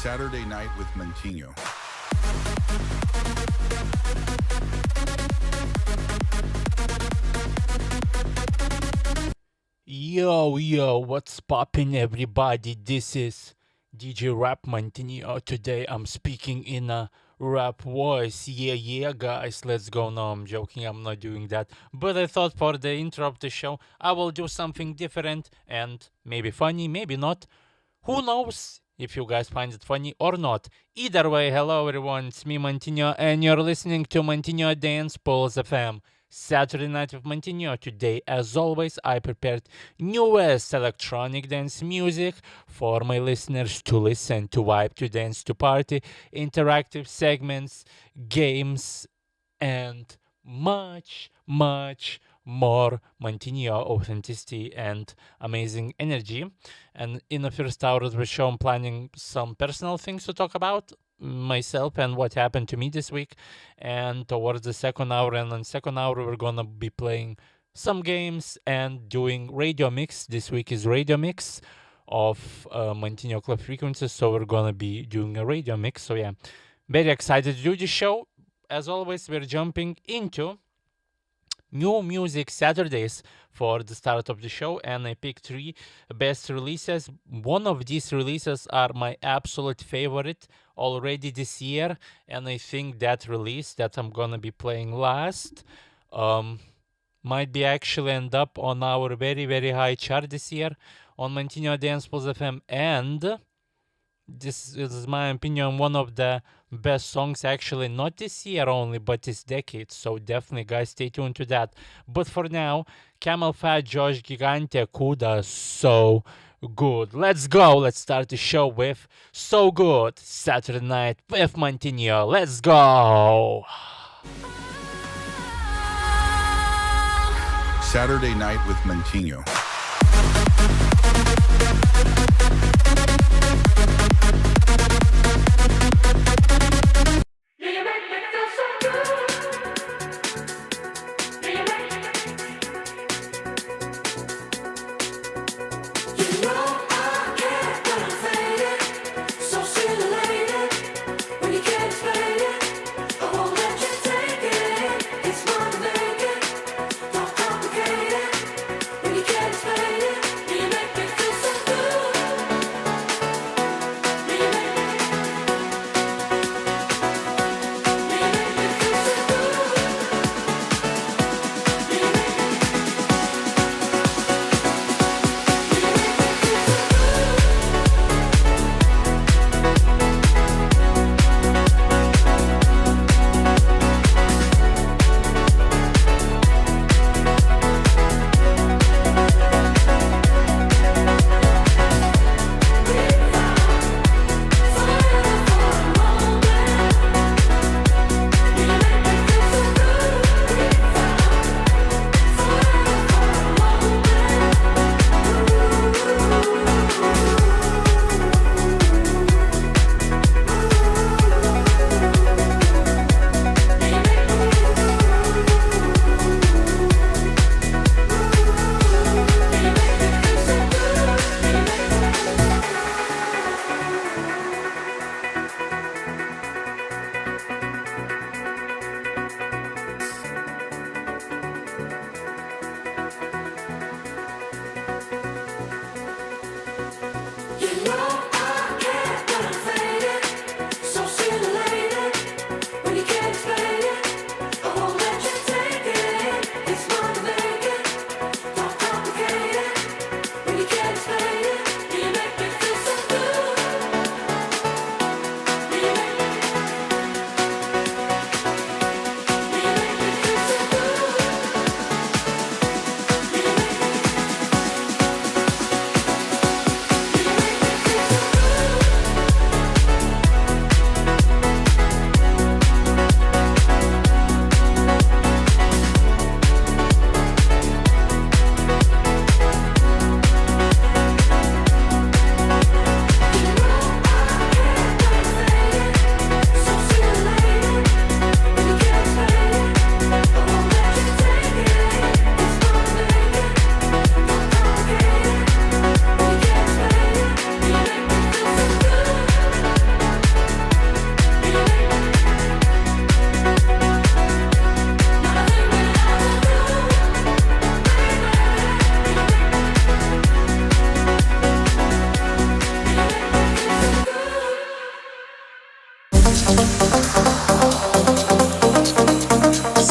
Saturday Night with Mantinho. Yo, what's poppin', everybody? This is DJ Rap Mantinho. Today I'm speaking in a rap voice. Yeah, guys, let's go. No, I'm joking, I'm not doing that. But I thought for the intro of the show, I will do something different and maybe funny, maybe not. Who knows if you guys find it funny or not. Either way, hello everyone, it's me Mantinho and you're listening to Mantinho Dance Pulse FM. Saturday Night with Mantinho. Today, as always, I prepared newest electronic dance music for my listeners to listen, to vibe, to dance, to party, interactive segments, games, and much more Mantinho authenticity and amazing energy. And in the first hour of the show, I'm planning some personal things to talk about myself and what happened to me this week. And towards the second hour, and on second hour, we're gonna be playing some games and doing radio mix. This week is radio mix of Mantinho Club frequencies, so we're gonna be doing a radio mix. So yeah, very excited to do this show. As always, we're jumping into new music Saturdays for the start of the show, and I picked three best releases. One of these releases are my absolute favorite already this year, and I think that release that I'm gonna be playing last might be actually end up on our very high chart this year on Mantinho Dance Pulse FM, and this is my opinion one of the best songs, actually not this year only but this decade, so definitely guys stay tuned to that. But for now, Camel Fat, Josh Gigante, Kuda, So Good. Let's go, let's start the show with So Good, Saturday Night with Mantinho. Let's go. Saturday Night with Mantinho. When you can't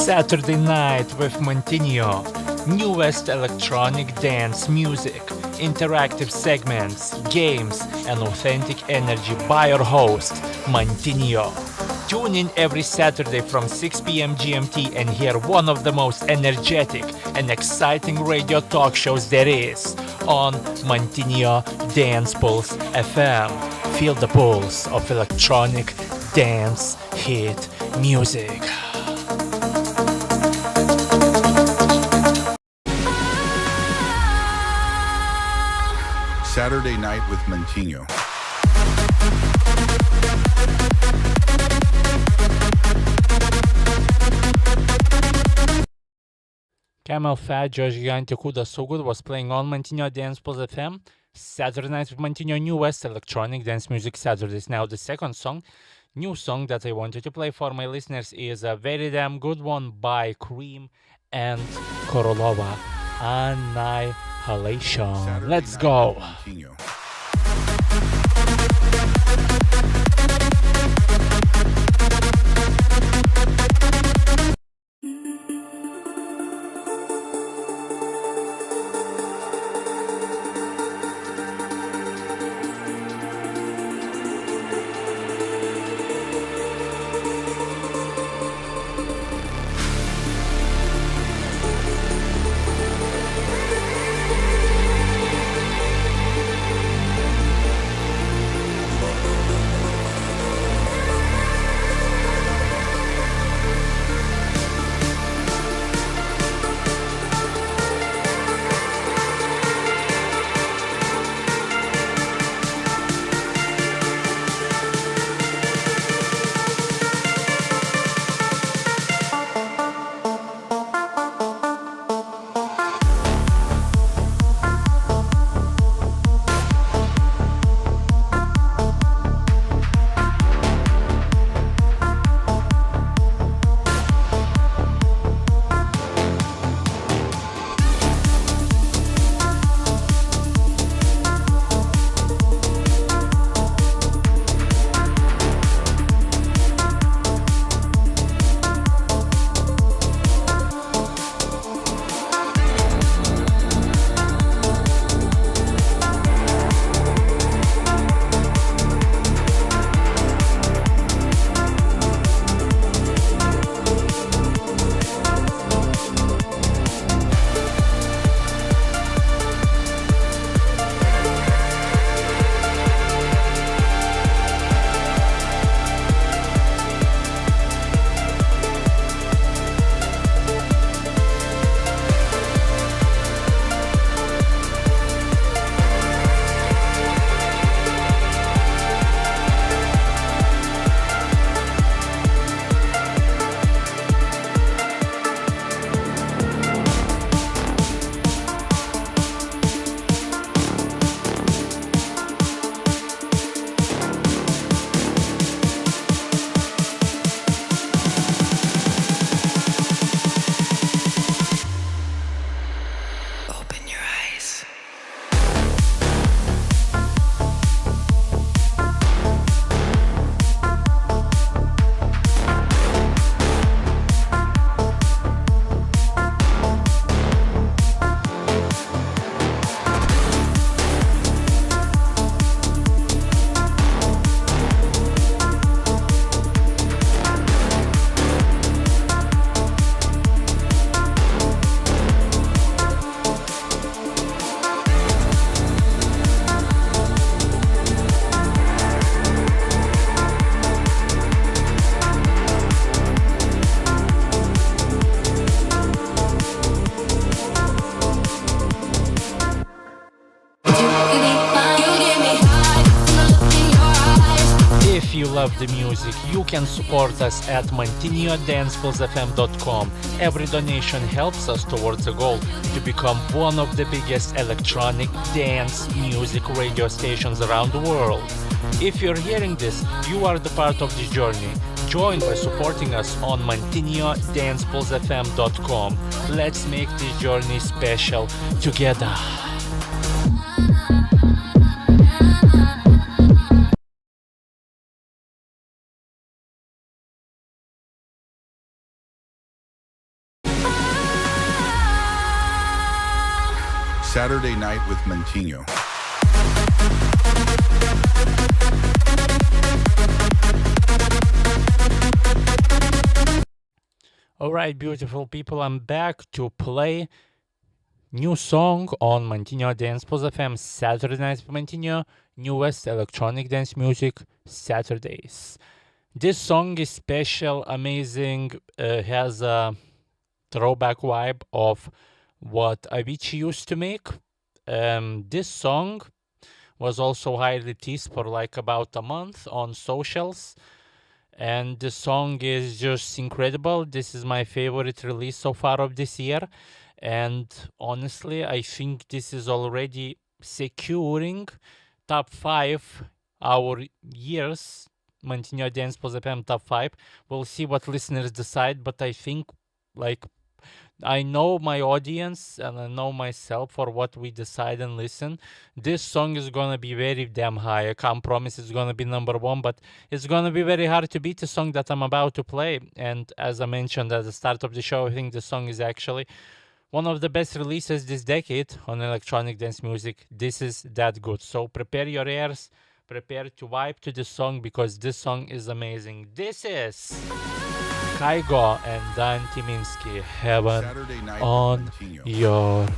Saturday night with Mantinho. Newest electronic dance music, interactive segments, games, and authentic energy by your host, Mantinho. Tune in every Saturday from 6 p.m. GMT and hear one of the most energetic and exciting radio talk shows there is on Mantinho Dance Pulse FM. Feel the pulse of electronic dance hit music. Saturday Night with Mantinho. Camel Fat, Josh Gigante, Kuda So Good was playing on Mantinho Dance Plus FM. Saturday Night with Mantinho, New West Electronic Dance Music Saturdays. Now the second song, new song that I wanted to play for my listeners is a very damn good one by Cream and Korolova. Annihilation. Saturday Let's Night go. with Mantinho. If you love the music, you can support us at mantinhodanceplusfm.com. Every donation helps us towards a goal to become one of the biggest electronic dance music radio stations around the world. If you're hearing this, you are the part of this journey. Join by supporting us on mantinhodanceplusfm.com. Let's make this journey special together. Saturday Night with Mantinho. Alright, beautiful people, I'm back to play new song on Mantinho Dance Plus FM, Saturday Night with Mantinho, newest electronic dance music, Saturdays. This song is special, amazing, has a throwback vibe of what Avicii used to make. This song was also highly teased for like about a month on socials. And the song is just incredible. This is my favorite release so far of this year. And honestly, I think this is already securing top 5 our years. Mantinho Dance Plus FM top 5. We'll see what listeners decide, but I think like I know my audience and I know myself for what we decide and listen. This song is gonna be very damn high. I can't promise it's gonna be number 1, but it's gonna be very hard to beat the song that I'm about to play. And as I mentioned at the start of the show, I think the song is actually one of the best releases this decade on electronic dance music. This is that good. So prepare your ears, prepare to vibe to the song because this song is amazing. This is Kygo and Dan Tyminski, Heaven Saturday Night on with Mantinho. Your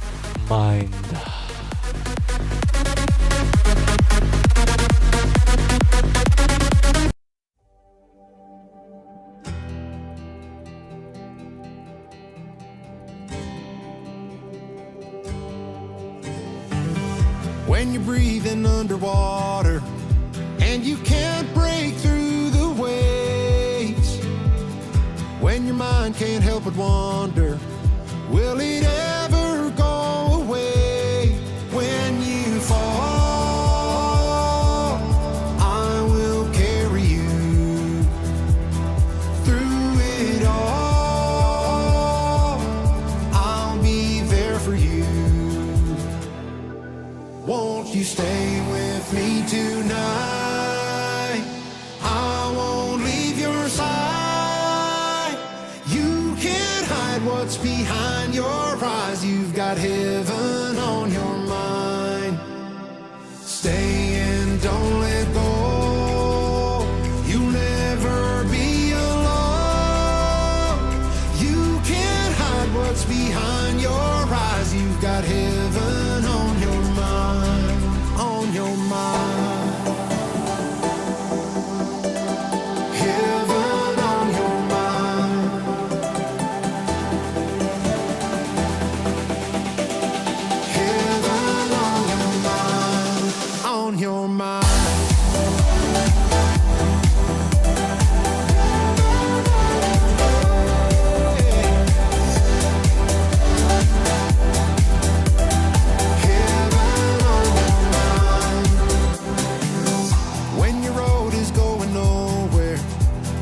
Mind. When you're breathing underwater and you can't break through the waves, when your mind can't help but wonder, will it ever go away? When you fall, I will carry you through it all. I'll be there for you. Won't you stay with me tonight? I won't leave your side. You can't hide what's behind your eyes. You've got heaven on your mind. Stay and don't let go. You'll never be alone. You can't hide what's behind your eyes. You've got heaven on your mind, on your mind. Heaven on your mind. Heaven on your mind, on your mind. Heaven on your mind. When your road is going nowhere,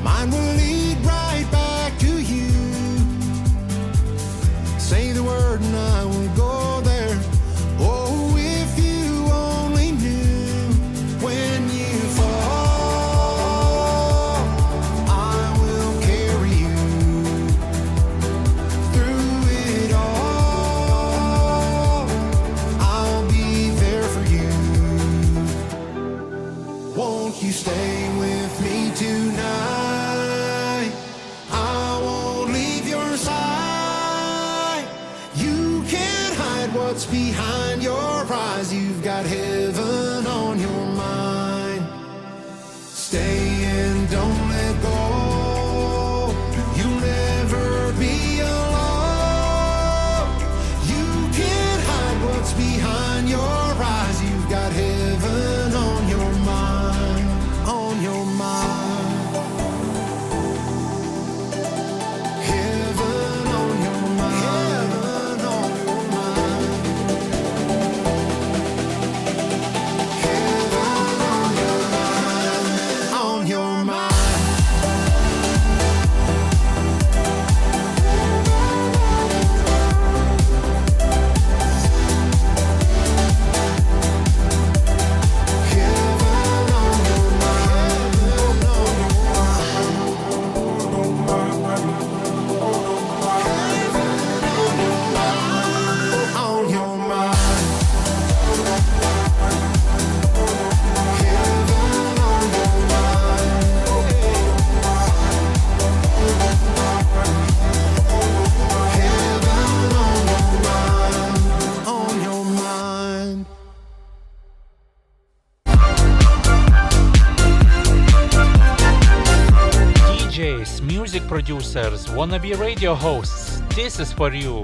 mine will lead right back to you. Say the word and I will go there. Oh, if you only knew. When you fall, I will carry you through it all. I'll be there for you. Won't you stay with me tonight? I won't leave your side. You can't hide what's behind your eyes. You've got heaven on your mind. Stay and don't let go. You'll never be alone. You can't hide what's behind your eyes. You've got heaven on your mind, on your mind. music producers, wannabe radio hosts, this is for you.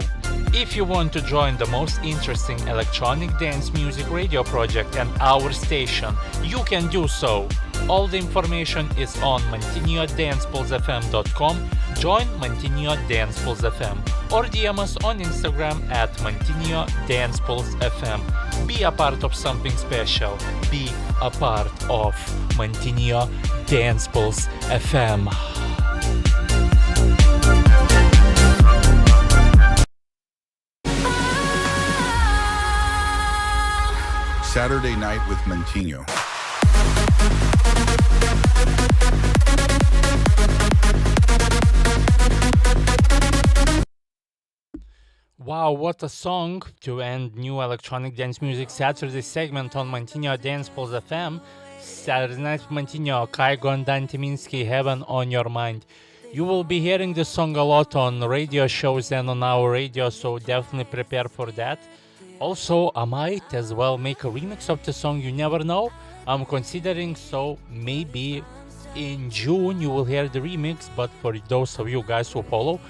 If you want to join the most interesting electronic dance music radio project and our station, you can do so. All the information is on mantinho@dancepulsefm.com. Join Mantinho Dance Pulse FM or DM us on Instagram at Mantinho Dance Pulse FM. Be a part of something special. Be a part of Mantinho Dance Pulse FM. Saturday Night with Mantinho. Wow, what a song to end new electronic dance music Saturday segment on Mantinho Dance Pulse FM. Saturday Night with Mantinho, Kaigon Dante Minsky, Heaven on Your Mind. You will be hearing this song a lot on radio shows and on our radio, so definitely prepare for that. Also, I might as well make a remix of the song, you never know. I'm considering, so maybe in June you will hear the remix, but for those of you guys who follow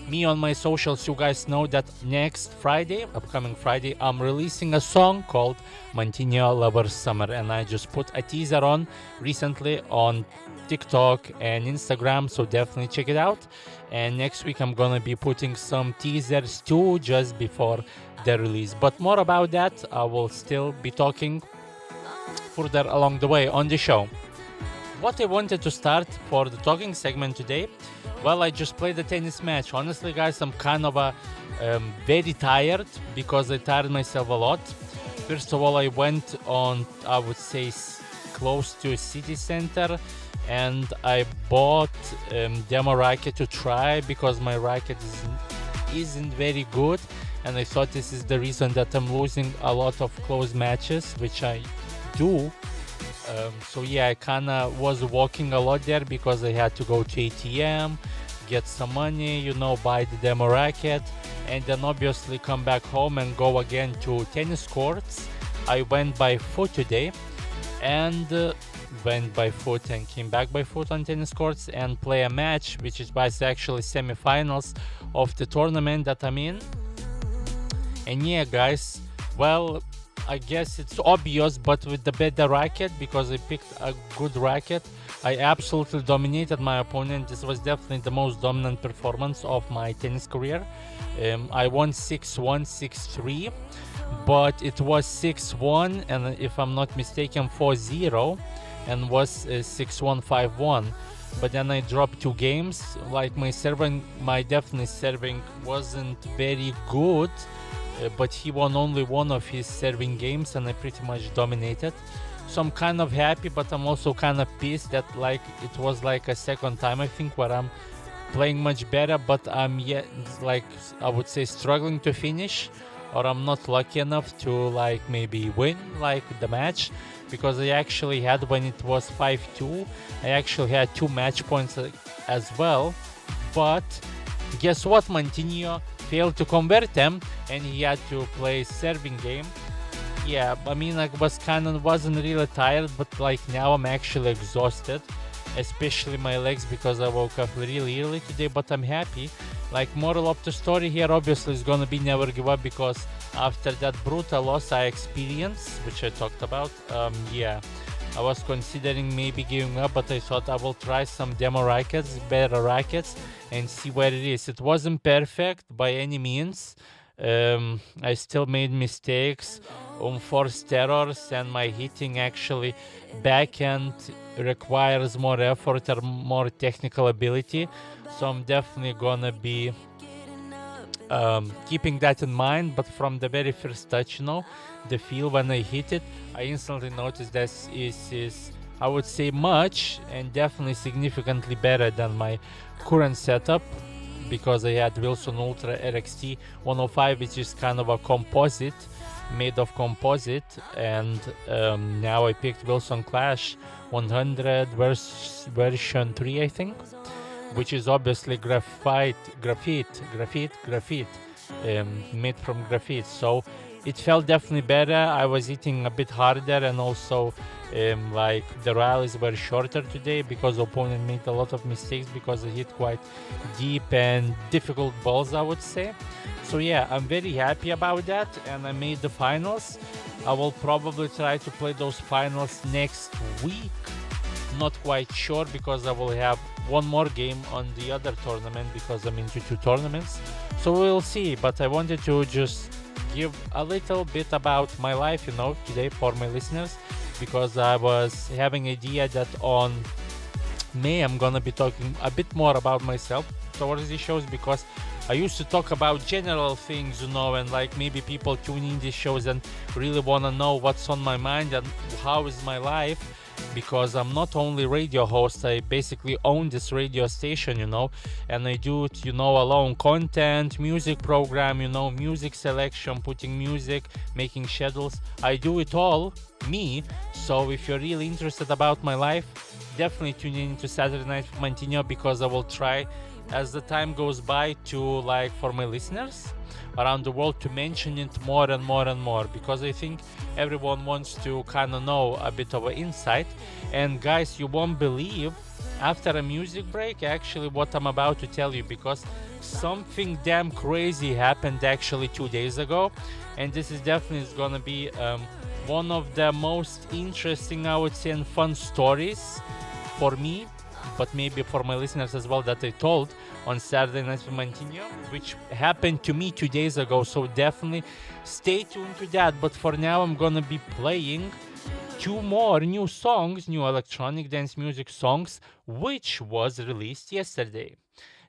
me on my socials, you guys know that next Friday, upcoming Friday, I'm releasing a song called Mantinho Lover's Summer, and I just put a teaser on recently on TikTok and Instagram, so definitely check it out. And next week I'm gonna be putting some teasers too just before the release, but more about that I will still be talking further along the way on the show. What I wanted to start for the talking segment today, well, I just played a tennis match. Honestly, guys, I'm kind of very tired because I tired myself a lot. First of all, I went on, I would say, close to a city center, and I bought demo racket to try because my racket isn't very good, and I thought this is the reason that I'm losing a lot of close matches, which I do. So yeah, I kinda was walking a lot there because I had to go to ATM, get some money, buy the demo racket, and then obviously come back home and go again to tennis courts. I went by foot today and went by foot and came back by foot on tennis courts and play a match, which is actually semi-finals of the tournament that I'm in. And yeah, guys, well, I guess it's obvious, but with the better racket, because I picked a good racket, I absolutely dominated my opponent. This was definitely the most dominant performance of my tennis career. I won 6-1, 6-3, but it was 6-1, and if I'm not mistaken, 4-0, and was 6-1, 5-1. But then I dropped 2 games. Like my serving wasn't very good. But he won only one of his serving games, and I pretty much dominated. So I'm kind of happy, but I'm also kind of pissed that it was like a second time, I think, where I'm playing much better, but I'm yet, I would say, struggling to finish, or I'm not lucky enough to maybe win the match, because I actually had, when it was 5-2, I actually had 2 match points as well. But guess what, Mantinho failed to convert them, and he had to play serving game. Yeah, I mean, wasn't really tired, but now I'm actually exhausted, especially my legs, because I woke up really early today. But I'm happy. Moral of the story here obviously is gonna be never give up, because after that brutal loss I experienced, which I talked about, yeah, I was considering maybe giving up, but I thought I will try some demo rackets, better rackets, and see where it is. It wasn't perfect by any means. I still made mistakes, unforced errors, and my hitting actually backhand requires more effort or more technical ability. So I'm definitely gonna be keeping that in mind. But from the very first touch, the feel when I hit it, I instantly noticed that is I would say much and definitely significantly better than my current setup, because I had Wilson Ultra RXT 105, which is kind of a composite, made of composite, and now I picked Wilson Clash 100 version 3, I think, which is obviously graphite, made from graphite. So it felt definitely better. I was eating a bit harder, and also like the rallies were shorter today because the opponent made a lot of mistakes because they hit quite deep and difficult balls, I would say. So yeah, I'm very happy about that, and I made the finals. I will probably try to play those finals next week. Not quite sure because I will have one more game on the other tournament because I'm into two tournaments. So we'll see, but I wanted to just give a little bit about my life, today for my listeners, because I was having idea that on May I'm gonna be talking a bit more about myself towards these shows, because I used to talk about general things, and like maybe people tune in these shows and really wanna know what's on my mind and how is my life, because I'm not only radio host, I basically own this radio station, and I do it, alone, content, music program, music selection, putting music, making schedules. I do it all, me. So if you're really interested about my life, definitely tune in to Saturday Night with Mantinho, because I will try as the time goes by to, for my listeners around the world, to mention it more and more and more, because I think everyone wants to kind of know a bit of an insight. And guys, you won't believe, after a music break, actually what I'm about to tell you, because something damn crazy happened actually 2 days ago, and this is definitely gonna be one of the most interesting, I would say, and fun stories for me, but maybe for my listeners as well, that I told on Saturday Night with Mantinho, which happened to me 2 days ago. So definitely stay tuned to that. But for now, I'm gonna be playing two more new songs, new electronic dance music songs, which was released yesterday.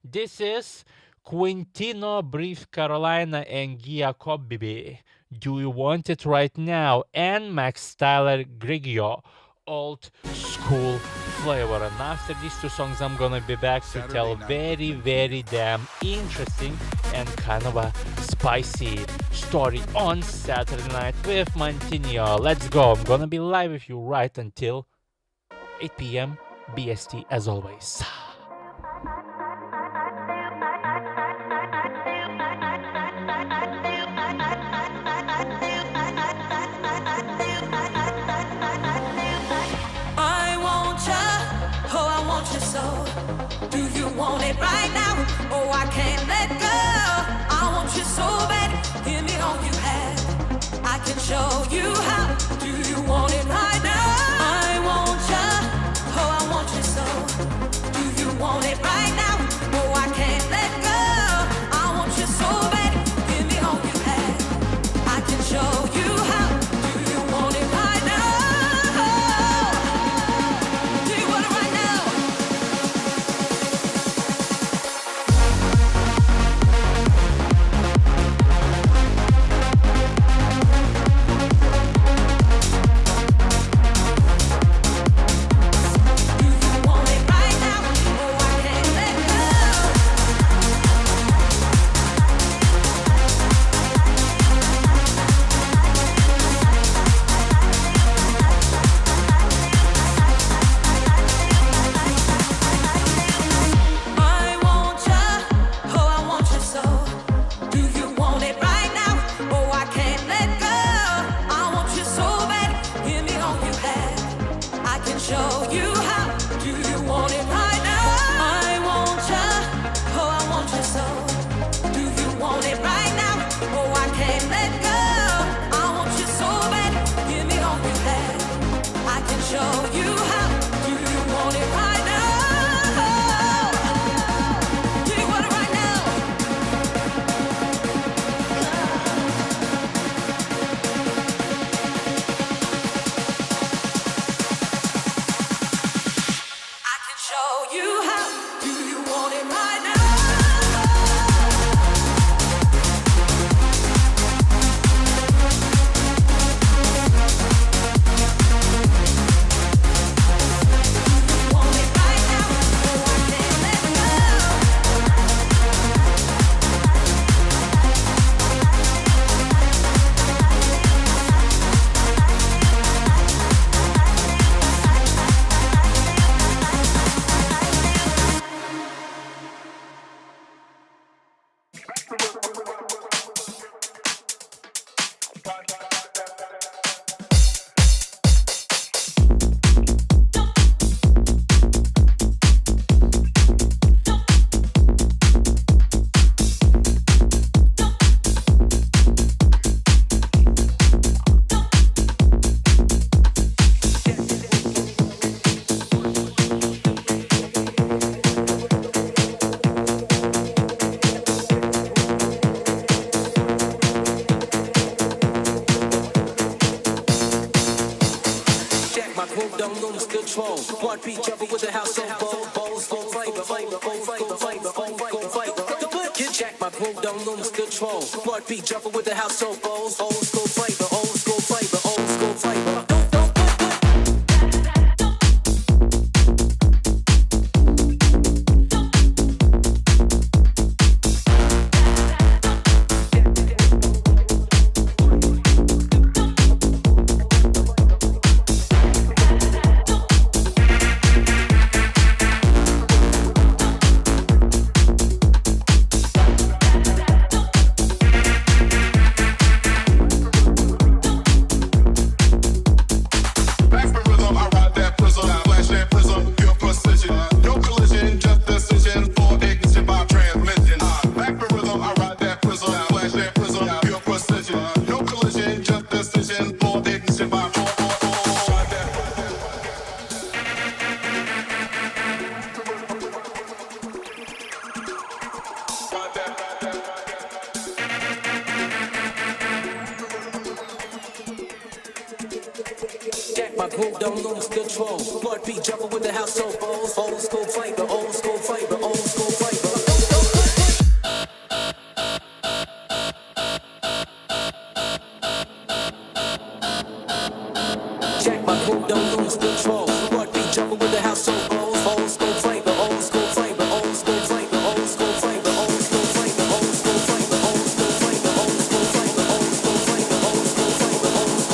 This is Quintino, Brief Carolina, and Giacobbe. Do You Want It Right Now? And Max Tyler, Grigio, Old School Flavor. And after these two songs, I'm gonna be back to tell very, very damn interesting and kind of a spicy story on Saturday Night with Mantinho. Let's go. I'm gonna be live with you right until 8 p.m. BST as always. Do you want it right now? Oh, I can't let go. I want you so bad. Give me all you have. I can show you how. Do you want it right now? I want you. Oh, I want you so. Do you want it right now? Oh, I can't let go. I want you so bad. Give me all you have. I can show you how. Do you want it right now? Do you want it right now? beat jumper with the house on bowls, full flavor, Get jack, my groove don't lose control. Smart beat jumper with the house on bowls, old school flavor, old school flavor, old school flavor. My groove don't lose control. Smart beat jumper with the house on bowls, old school flavor, old school flavor, old school flavor. Jack, my groove don't lose control. Smart beat jumper with the house on bowls, old school flavor, old school flavor, old school flavor, old school flavor, old school flavor, old school flavor, old school flavor, old school flavor, old school flavor, old school flavor, old school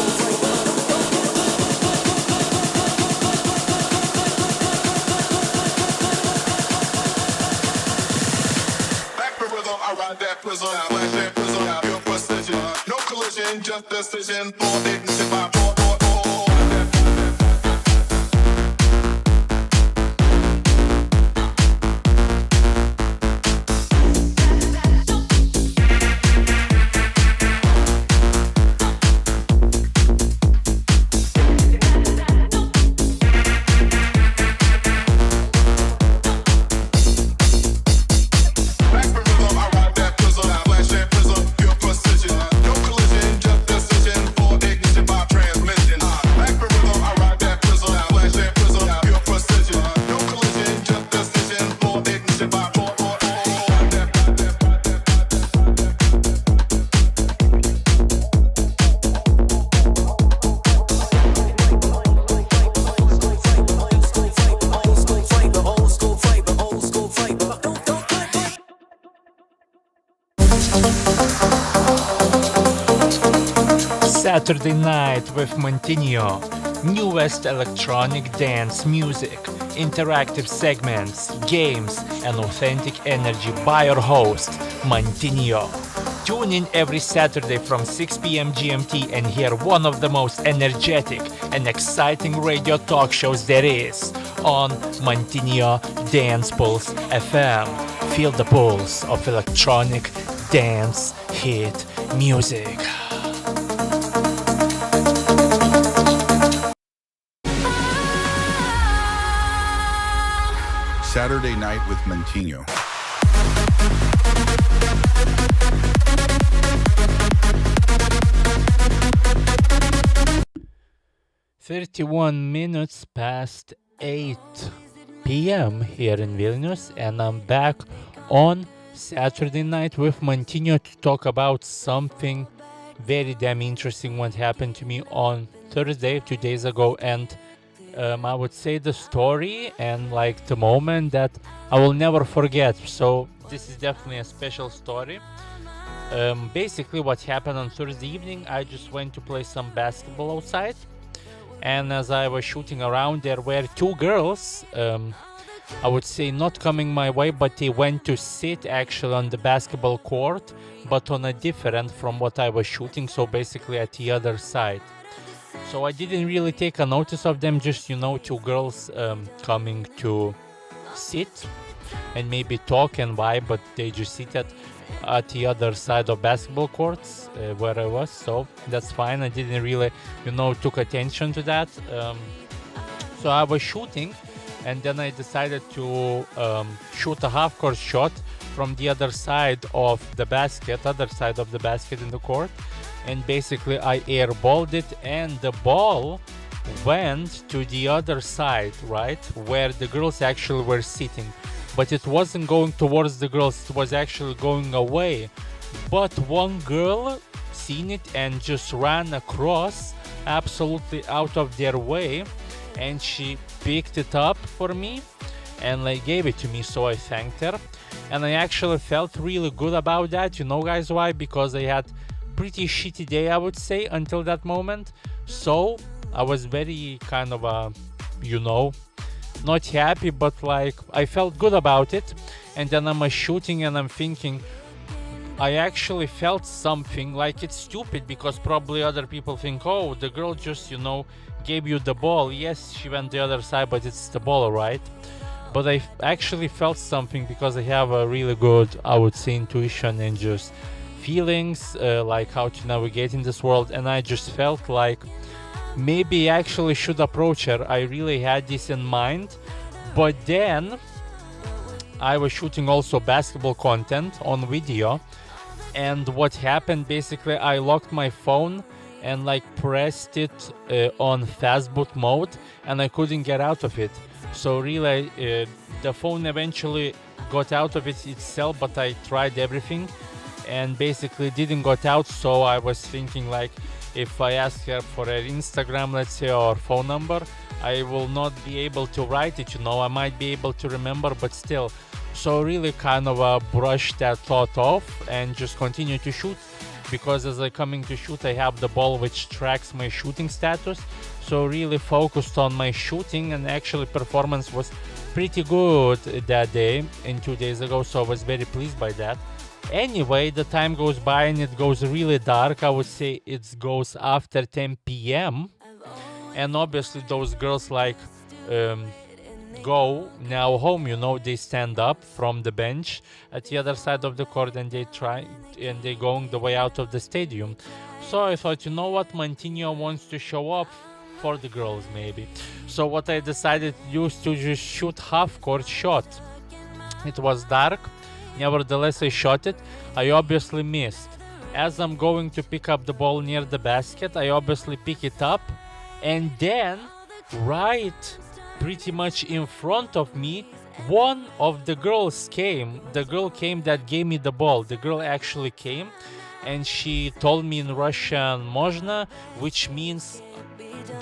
flavor. I ride that prism, flash that prism, pure precision, no collision, just decision, for ignition by four. Saturday Night with Mantinho. Newest electronic dance music, interactive segments, games, and authentic energy by your host, Mantinho. Tune in every Saturday from 6 p.m. GMT and hear one of the most energetic and exciting radio talk shows there is on Mantinho Dance Pulse FM. Feel the pulse of electronic dance hit music. Saturday Night with Mantinho. "31 minutes past 8 p.m. here in Vilnius, and I'm back on Saturday Night with Mantinho to talk about something very damn interesting what happened to me on Thursday, 2 days ago, and I would say the story and like the moment that I will never forget. So this is definitely a special story. Basically what happened on Thursday evening, I just went to play some basketball outside, and as I was shooting around, there were two girls, I would say not coming my way, but they went to sit actually on the basketball court, but on a different from what I was shooting, so basically at the other side. So I didn't really take a notice of them, just, two girls coming to sit and maybe talk and vibe, but they just sit at the other side of basketball courts where I was, so that's fine. I didn't really, took attention to that. So I was shooting, and then I decided to shoot a half-court shot from the other side of the basket in the court, and basically I airballed it, and the ball went to the other side, right, where the girls actually were sitting, but it wasn't going towards the girls, it was actually going away. But one girl seen it and just ran across, absolutely out of their way, and she picked it up for me and like gave it to me, so I thanked her. And I actually felt really good about that. You know, guys, why? Because I had pretty shitty day, I would say, until that moment. So I was very kind of you know, not happy, but like I felt good about it. And then I'm shooting and I'm thinking, I actually felt something. Like, it's stupid because probably other people think, oh, the girl just, you know, gave you the ball. Yes, she went the other side, but it's the ball, right? But I actually felt something because I have a really good, I would say, intuition and just feelings, like how to navigate in this world. And I just felt like maybe I actually should approach her. I really had this in mind. But then I was shooting also basketball content on video. And what happened, basically, I locked my phone and like pressed it on fast boot mode, and I couldn't get out of it. So really, the phone eventually got out of it itself, but I tried everything and basically didn't got out. So I was thinking, like, if I ask her for her Instagram, let's say, or phone number, I will not be able to write it, you know. I might be able to remember, but still. So really kind of brush that thought off and just continue to shoot, because as I coming to shoot, I have the ball which tracks my shooting status. So really focused on my shooting, and actually performance was pretty good that day and 2 days ago. So I was very pleased by that. Anyway, the time goes by and it goes really dark. I would say it goes after 10 p.m. And obviously those girls like go now home, you know. They stand up from the bench at the other side of the court and they going the way out of the stadium. So I thought, you know what, Mantinho wants to show up for the girls maybe. So what I decided to do is to just shoot half court shot. It was dark, nevertheless I shot it. I obviously missed. As I'm going to pick up the ball near the basket, I obviously pick it up, and then right pretty much in front of me, one of the girls came. The girl came that gave me the ball. The girl actually came and she told me in Russian "Можно," which means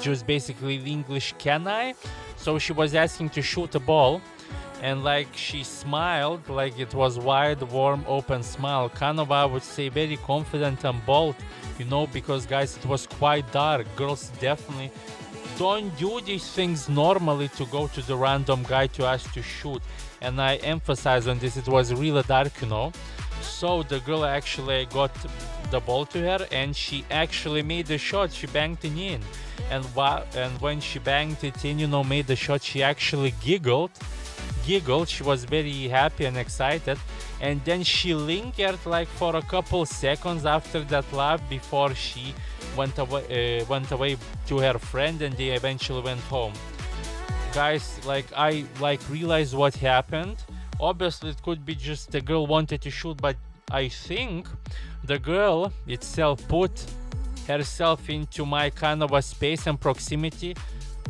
just basically in English, can I? So she was asking to shoot a ball, and like she smiled, like it was wide, warm, open smile, kind of, I would say, very confident and bold, you know, because guys, it was quite dark. Girls definitely don't do these things normally, to go to the random guy to ask to shoot. And I emphasize on this, it was really dark, you know. So the girl actually got the ball to her and she actually made the shot. She banged it in, and when she banged it in, you know, made the shot, she actually giggled. She was very happy and excited, and then she lingered like for a couple seconds after that laugh before she went away to her friend, and they eventually went home. Guys, like I realized what happened. Obviously it could be just the girl wanted to shoot, but I think the girl itself put herself into my kind of a space and proximity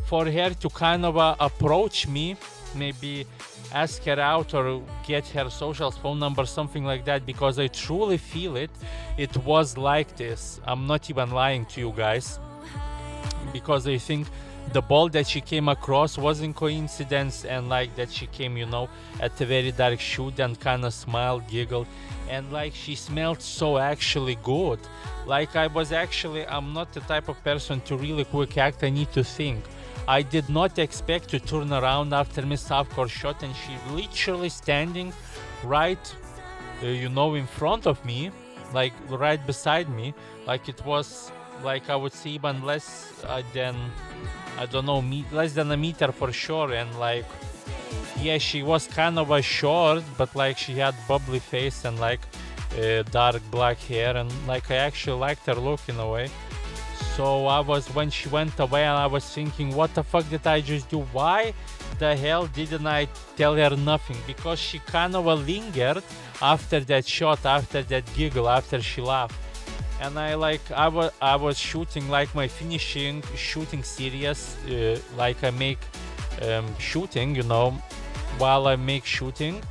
for her to kind of approach me, maybe ask her out or get her social phone number, something like that, because I truly feel it was like this. I'm not even lying to you guys, because I think the ball that she came across wasn't coincidence, and like that she came, you know, at a very dark shoot and kind of smiled, giggled, and like she smelled so actually good. Like I'm not the type of person to really quick act. I need to think. I did not expect to turn around after missed half-court shot, and she literally standing right, you know, in front of me, like right beside me. Like it was, like I would say, even less than, I don't know, less than a meter for sure. And like, yeah, she was kind of a short, but like she had bubbly face and like dark black hair, and like I actually liked her look in a way. So when she went away, and I was thinking, what the fuck did I just do? Why the hell didn't I tell her nothing? Because she kind of lingered after that shot, after that giggle, after she laughed. and I was shooting like my finishing shooting series, like I make shooting, while I make shooting.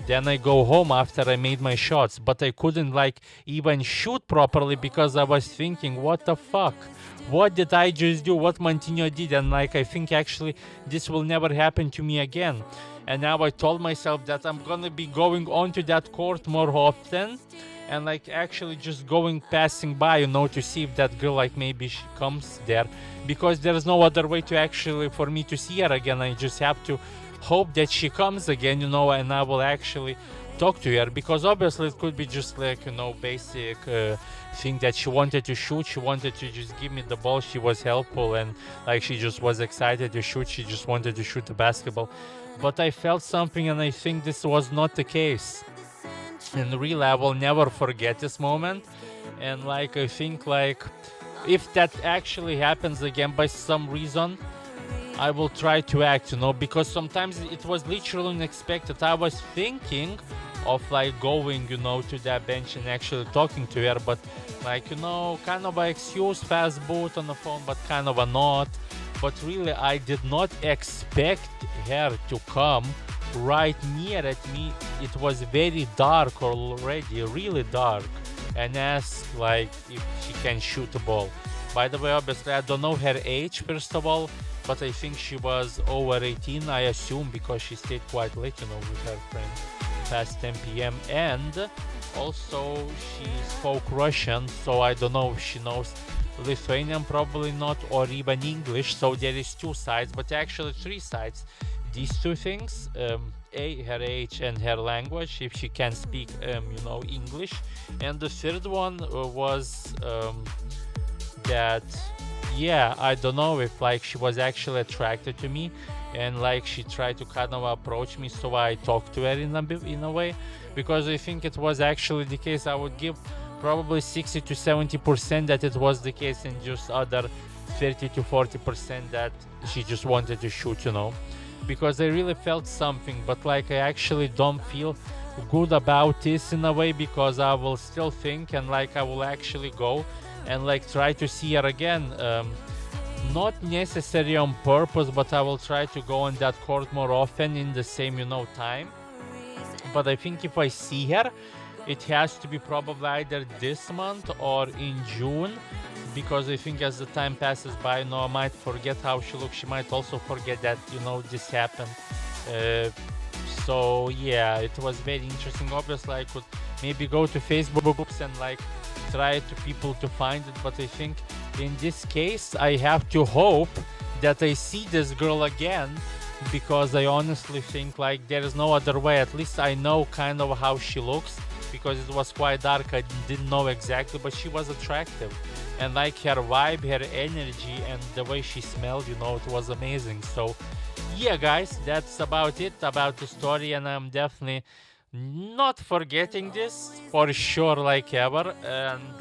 Then I go home after I made my shots, but I couldn't like even shoot properly because I was thinking, what the fuck? What did I just do? What Mantinho did? And like I think actually this will never happen to me again. And now I told myself that I'm gonna be going onto that court more often, and like actually just passing by, to see if that girl like maybe she comes there, because there's no other way to actually for me to see her again. I just have to hope that she comes again, and I will actually talk to her, because obviously it could be just like, basic thing that she wanted to shoot. She wanted to just give me the ball. She was helpful, and like she just was excited to shoot. She just wanted to shoot the basketball. But I felt something, and I think this was not the case. And really, I will never forget this moment. And like I think like if that actually happens again by some reason, I will try to act, because sometimes it was literally unexpected. I was thinking of like going, to that bench and actually talking to her, but like, kind of an excuse, fast boot on the phone, but kind of a not. But really, I did not expect her to come right near at me. It was very dark already, really dark, and ask like if she can shoot a ball. By the way, obviously, I don't know her age, first of all, but I think she was over 18, I assume, because she stayed quite late, with her friend, past 10 p.m. And also, she spoke Russian, so I don't know if she knows Lithuanian, probably not, or even English. So there is two sides, but actually three sides. These two things, her age and her language, if she can speak, English. And the third one was that, yeah, I don't know if like she was actually attracted to me, and like she tried to kind of approach me, so I talked to her in a way, because I think it was actually the case. I would give probably 60 to 70% that it was the case, and just other 30 to 40% that she just wanted to shoot, because I really felt something. But like I actually don't feel good about this in a way, because I will still think, and like I will actually go and like try to see her again, not necessarily on purpose, but I will try to go on that court more often in the same time. But I think if I see her, it has to be probably either this month or in June, because I think as the time passes by, I might forget how she looks. She might also forget that this happened. So yeah, it was very interesting. Obviously, I could maybe go to Facebook groups and like try to people to find it, but I think in this case I have to hope that I see this girl again, because I honestly think like there is no other way. At least I know kind of how she looks, because it was quite dark. I didn't know exactly, but she was attractive, and like her vibe, her energy, and the way she smelled, it was amazing. So yeah, guys, that's about it, about the story, and I'm definitely not forgetting this for sure, like ever. And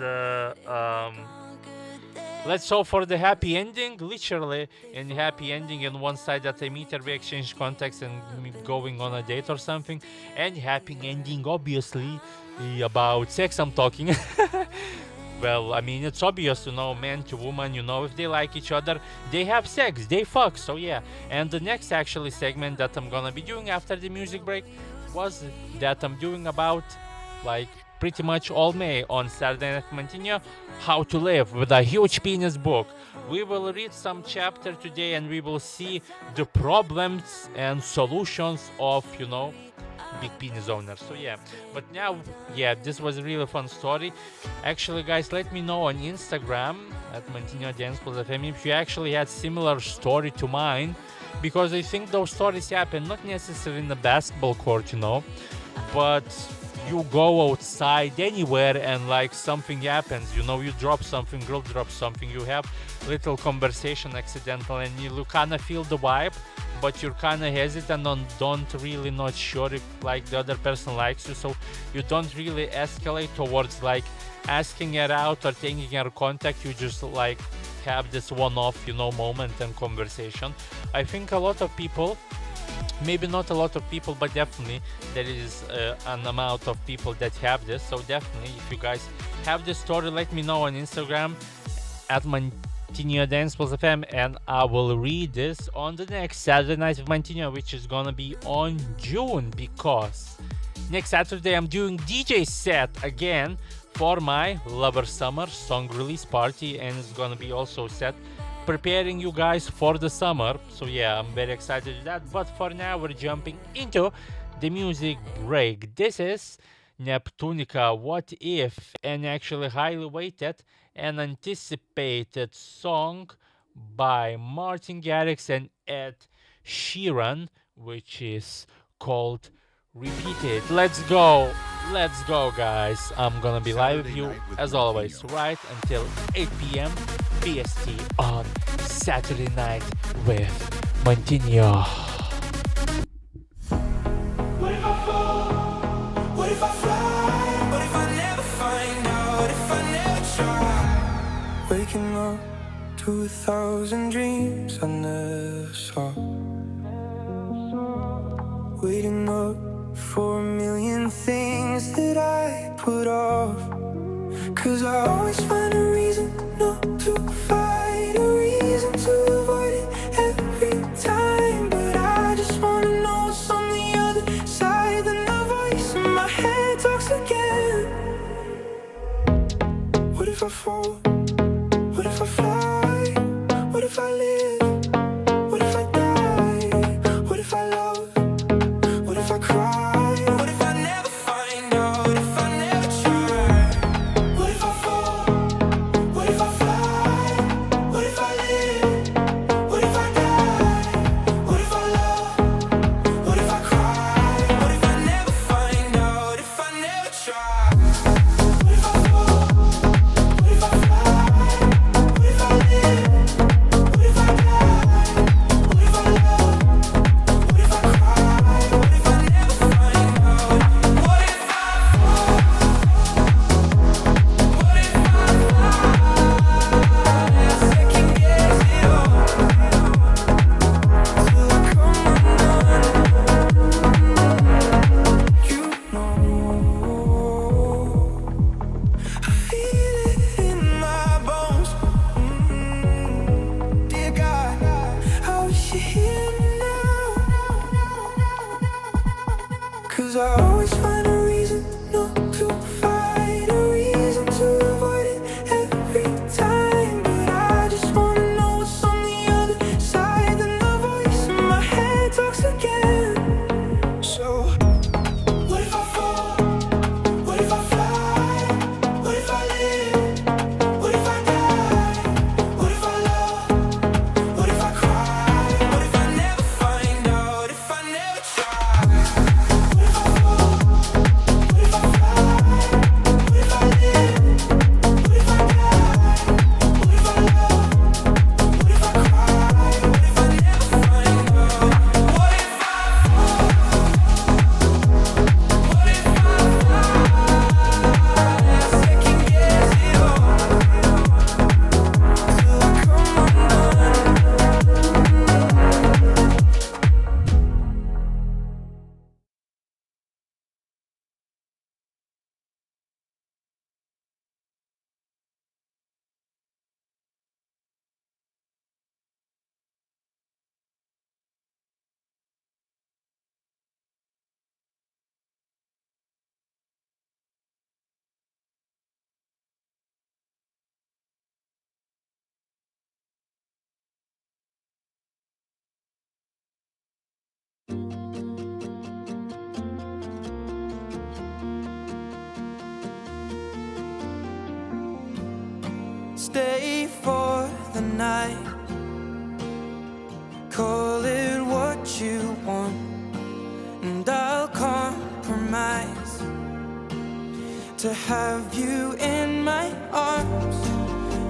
let's hope for the happy ending, literally, and happy ending in one side that I meet her, we exchange contacts, and going on a date or something, and happy ending, obviously, about sex I'm talking. Well, I mean, it's obvious, man to woman, if they like each other, they have sex, they fuck, so yeah. And the next actually segment that I'm gonna be doing after the music break was that I'm doing about, like, pretty much all May on Saturday Night Mantinho, How to Live with a Huge Penis book. We will read some chapter today, and we will see the problems and solutions of, big penis owners. So yeah, but now, yeah, this was a really fun story. Actually, guys, let me know on Instagram at Mantinho Dance Plus FM if you actually had similar story to mine, because I think those stories happen not necessarily in the basketball court, but you go outside anywhere and like something happens, you drop something, girl drops something, you have little conversation accidental, and you kind of feel the vibe, but you're kind of hesitant and don't really not sure if like the other person likes you, so you don't really escalate towards like asking her out or taking her contact. You just like have this one-off moment and conversation. I think a lot of people maybe not a lot of people, but definitely there is an amount of people that have this. So definitely, if you guys have this story, let me know on Instagram at Mantinho Dance Plus FM, and I will read this on the next Saturday Night with Mantinho, which is gonna be on June, because next Saturday I'm doing DJ set again for my Lover Summer song release party, and it's gonna be also set preparing you guys for the summer. So yeah, I'm very excited to that. But for now, we're jumping into the music break. This is Neptunica, What If, an actually highly weighted and anticipated song by Martin Garrix and Ed Sheeran, which is called Repeated. Let's go, guys. I'm gonna be live with Saturday you night with as always, Mantinho. right until 8 p.m. PST on Saturday Night with Mantinho. What if I fall? What if I fly? What if I never find out? If I never try? Waking up to 1,000 dreams I never saw. Waiting up for 1,000,000 things that I put off. 'Cause I always find a reason not to fight, a reason to avoid it every time. But I just wanna know what's on the other side. Then the voice in my head talks again. What if I fall? What if I fly? What if I live? What if I die? What if I love? What if I cry? What if I never find out? If I never try? What if I fall? What if I fly? What if I live? What if I die? What if I love? What if I cry? What if I never find out? If I never try? What if I fall? What if I fly? What if I live? What if I die? What if I love? What if I cry? What if I never find out? What if I fall? What if I fly? Second guess it all till I come undone. You know I feel it in my bones. Dear God, I wish you hear me now. 'Cause I always find a reason not to fight, a reason to avoid it every time. But I just wanna know what's on the other side. Then the voice in my head talks again. So what if I fall? What if I fly? What if I live? What if I die? What if I love? What if I cry? What if I never find out? If I never try? What if I fall? What if I fly? What if I live? What if I die? What if I love? What if I cry? What if I never find out? What if I fall? What if I fly? Second guess it all till I come undone. Stay for the night. Call it what you want, and I'll compromise to have you in my arms.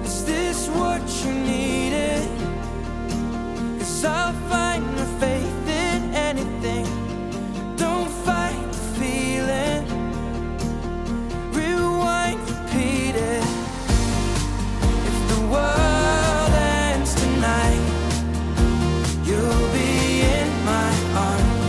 Is this what you needed? 'Cause I'll find the faith in anything. Don't fight the feeling. Rewind, repeat it. If the world ends tonight, you'll be in my arms.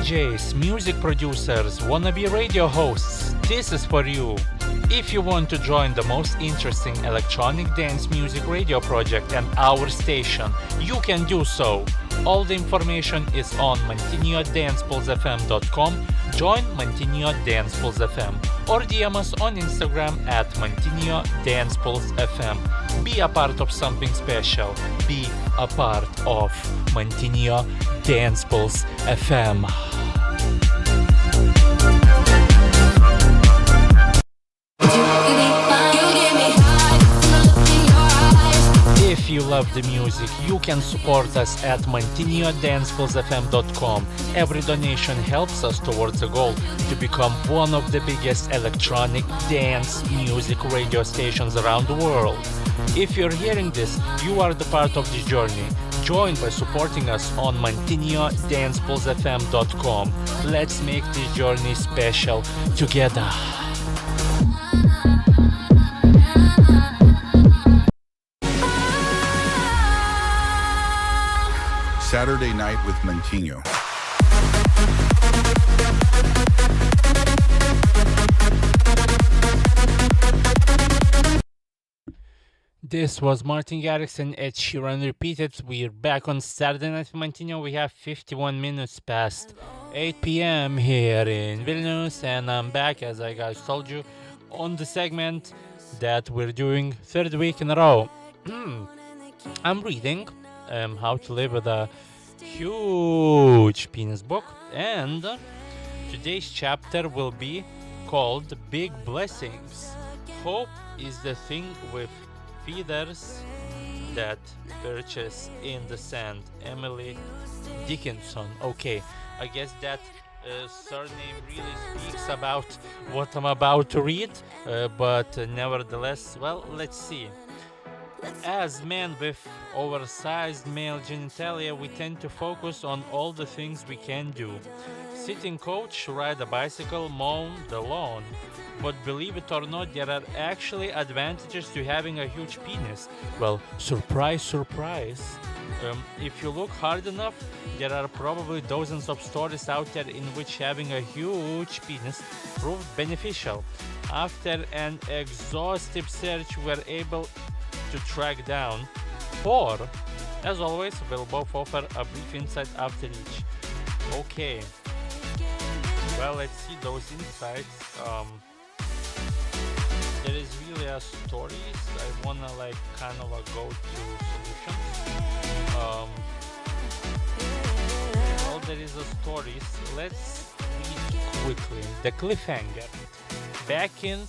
DJs, music producers, wannabe radio hosts, this is for you. If you want to join the most interesting electronic dance music radio project and our station, you can do so. All the information is on mantinho@dancepulsefm.com. Join Mantinho Dance Pulse FM or DM us on Instagram at Mantinho Dance Pulse FM. Be a part of something special. Be a part of Mantinho Dance Pulse FM. If you love the music, you can support us at mantinho@dancepulsefm.com. Every donation helps us towards the goal to become one of the biggest electronic dance music radio stations around the world. If you're hearing this, you are the part of this journey. Join by supporting us on mantinho@dancepulsefm.com. Let's make this journey special together. Saturday Night with Mantinho. This was Martin Garrix and Ed Sheeran repeated. We're back on Saturday Night with Mantinho. We have 51 minutes past 8 p.m. here in Vilnius, and I'm back, as I guys told you, on the segment that we're doing third week in a row. I'm reading How to Live with a Huge Penis book, and today's chapter will be called Big Blessings. Hope is the thing with feathers that perches in the sand. Emily Dickinson. Okay, I guess that surname really speaks about what I'm about to read, but nevertheless, well, let's see. As men with oversized male genitalia, we tend to focus on all the things we can do. Sit in coach, ride a bicycle, mow the lawn. But believe it or not, there are actually advantages to having a huge penis. Well, surprise, surprise. If you look hard enough, there are probably dozens of stories out there in which having a huge penis proved beneficial. After an exhaustive search, we were able to track down 4. As always, we'll both offer a brief insight after each. Okay. Well, let's see those insights. There is really a stories. I wanna kind of go to solutions. Well, there is a stories. Let's read quickly. The cliffhanger. Back in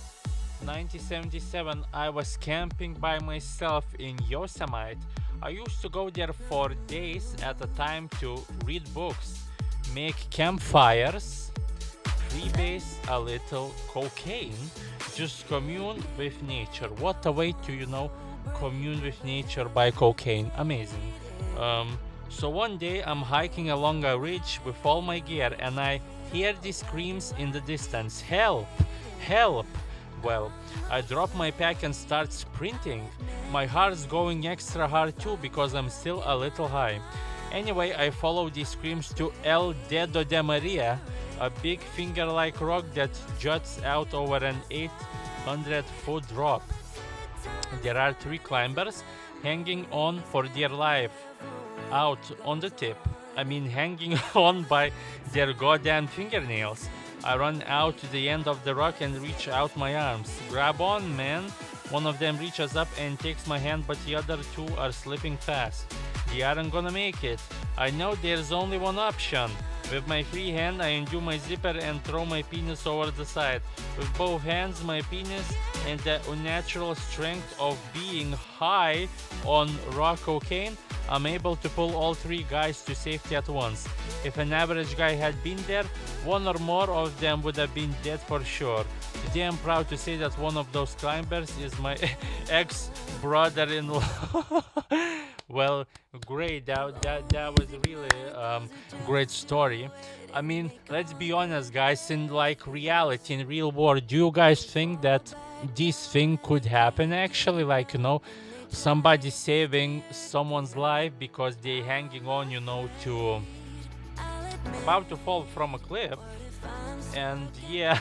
1977, I was camping by myself in Yosemite. I used to go there for days at a time to read books, make campfires, freebase a little cocaine, just commune with nature. What a way to, commune with nature by cocaine. Amazing. So one day I'm hiking along a ridge with all my gear and I hear these screams in the distance. Help! Help! Well, I drop my pack and start sprinting. My heart's going extra hard too because I'm still a little high. Anyway, I follow these screams to El Dedo de Maria, a big finger-like rock that juts out over an 800-foot drop. There are 3 climbers hanging on for dear life out on the tip. I mean, hanging on by their goddamn fingernails. I run out to the end of the rock and reach out my arms. Grab on, man. One of them reaches up and takes my hand, but the other 2 are slipping fast. They aren't gonna make it. I know there's only one option. With my free hand, I undo my zipper and throw my penis over the side. With both hands, my penis, and the unnatural strength of being high on raw cocaine, I'm able to pull all 3 guys to safety at once. If an average guy had been there, 1 or more of them would have been dead for sure. Today I'm proud to say that one of those climbers is my ex-brother-in-law. Well, great. That was really great story. I mean, let's be honest, guys. In reality, in real world, do you guys think that this thing could happen? Actually, somebody saving someone's life because they hanging on, to about to fall from a cliff, and yeah,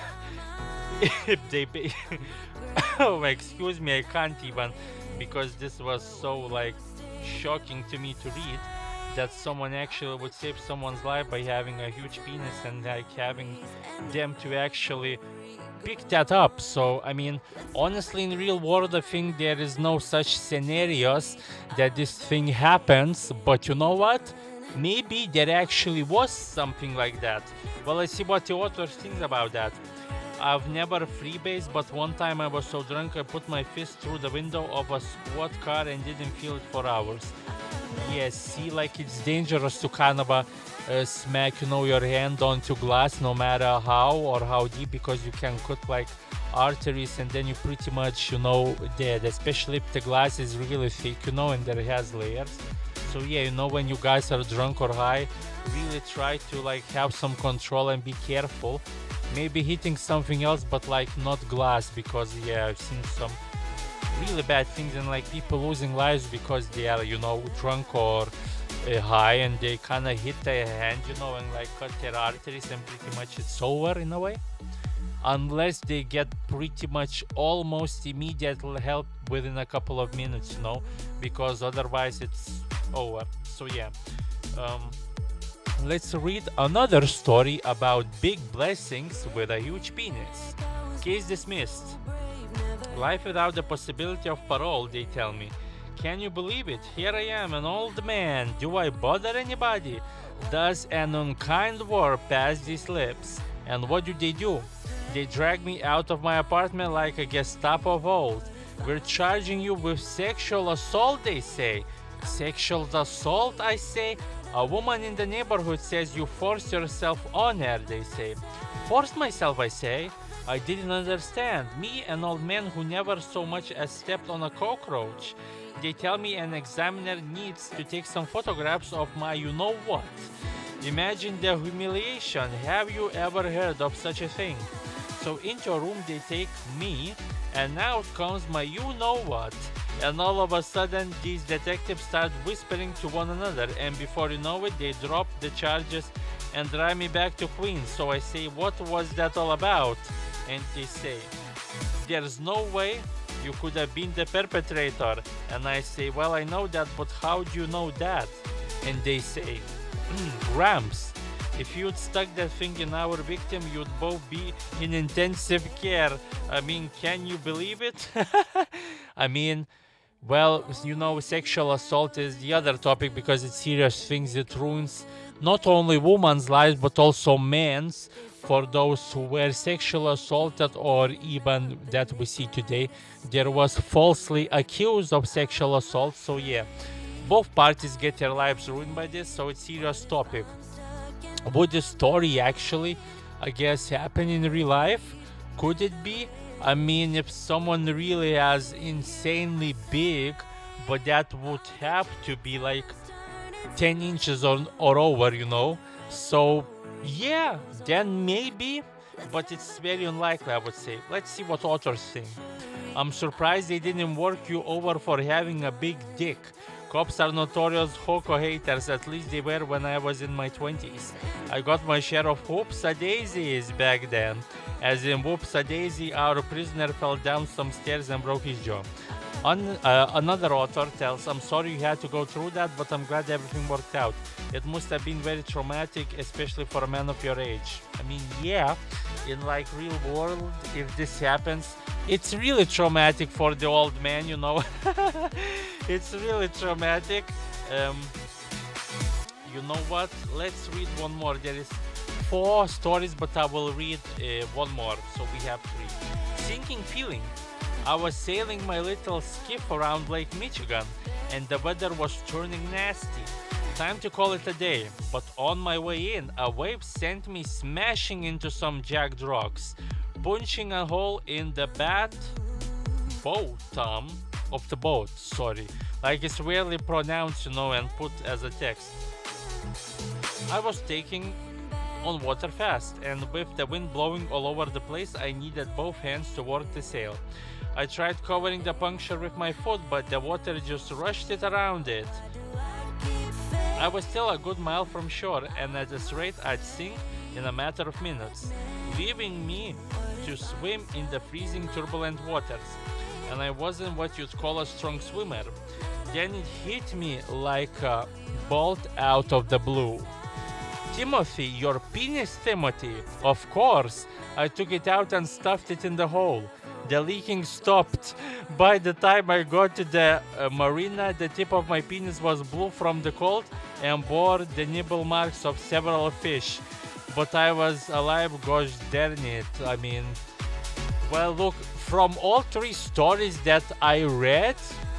if they pay oh, excuse me, I can't even, because this was so like shocking to me to read, that someone actually would save someone's life by having a huge penis and like having them to actually pick that up. So I mean, honestly, in real world, I think there is no such scenarios that this thing happens. But you know what? Maybe there actually was something like that. Well, let's see what the author thinks about that. I've never freebased, but one time I was so drunk I put my fist through the window of a squad car and didn't feel it for hours. Yes, see, like it's dangerous to kind of smack, your hand onto glass, no matter how or how deep, because you can cut like arteries and then you pretty much, dead. Especially if the glass is really thick, and there has layers. So yeah, when you guys are drunk or high, really try to like have some control and be careful. Maybe hitting something else, but like not glass, because yeah, I've seen some really bad things and like people losing lives because they are drunk or high, and they kind of hit their hand and like cut their arteries, and pretty much it's over in a way, unless they get pretty much almost immediate help within a couple of minutes, because otherwise it's over. So yeah, let's read another story about big blessings with a huge penis. Case dismissed. Life without the possibility of parole, they tell me. Can you believe it? Here I am, an old man. Do I bother anybody? Does an unkind word pass these lips? And what do? They drag me out of my apartment like a Gestapo of old. We're charging you with sexual assault, they say. Sexual assault, I say? A woman in the neighborhood says you forced yourself on her, they say. Forced myself, I say? I didn't understand. Me, an old man who never so much as stepped on a cockroach. They tell me an examiner needs to take some photographs of my you-know-what. Imagine the humiliation. Have you ever heard of such a thing? So into a room they take me, and out comes my you-know-what. And all of a sudden, these detectives start whispering to one another, and before you know it, they drop the charges and drive me back to Queens. So I say, what was that all about? And they say, there's no way you could have been the perpetrator. And I say, well, I know that, but how do you know that? And they say, Rams, if you'd stuck that thing in our victim, you'd both be in intensive care. I mean, can you believe it? I mean, well, sexual assault is the other topic, because it's serious things. It ruins not only women's lives, but also men's, for those who were sexually assaulted, or even that we see today, there was falsely accused of sexual assault. So yeah, both parties get their lives ruined by this, so it's a serious topic. Would this story actually, I guess, happen in real life? Could it be? I mean, if someone really has insanely big, but that would have to be like 10 inches or over, So yeah, then maybe, but it's very unlikely, I would say. Let's see what authors think. I'm surprised they didn't work you over for having a big dick. Cops are notorious Hoko haters, at least they were when I was in my 20s. I got my share of whoops-a-daisies back then. As in whoops-a-daisy, our prisoner fell down some stairs and broke his jaw. Another author tells, I'm sorry you had to go through that, but I'm glad everything worked out. It must have been very traumatic, especially for a man of your age. I mean, yeah, in like real world, if this happens, it's really traumatic for the old man, It's really traumatic. You know what? Let's read one more. There is 4 stories, but I will read one more. So we have 3. Sinking feeling. I was sailing my little skiff around Lake Michigan, and the weather was turning nasty. Time to call it a day, but on my way in, a wave sent me smashing into some jagged rocks, punching a hole in the bottom of the boat, like it's rarely pronounced, and put as a text. I was taking on water fast, and with the wind blowing all over the place, I needed both hands to work the sail. I tried covering the puncture with my foot, but the water just rushed it around it. I was still a good mile from shore, and at this rate I'd sink in a matter of minutes, leaving me to swim in the freezing turbulent waters. And I wasn't what you'd call a strong swimmer. Then it hit me like a bolt out of the blue. Timothy, your penis, Timothy. Of course. I took it out and stuffed it in the hole. The leaking stopped. By the time I got to the marina, the tip of my penis was blue from the cold and bore the nibble marks of several fish. But I was alive, gosh darn it. I mean, well, look, from all three stories that I read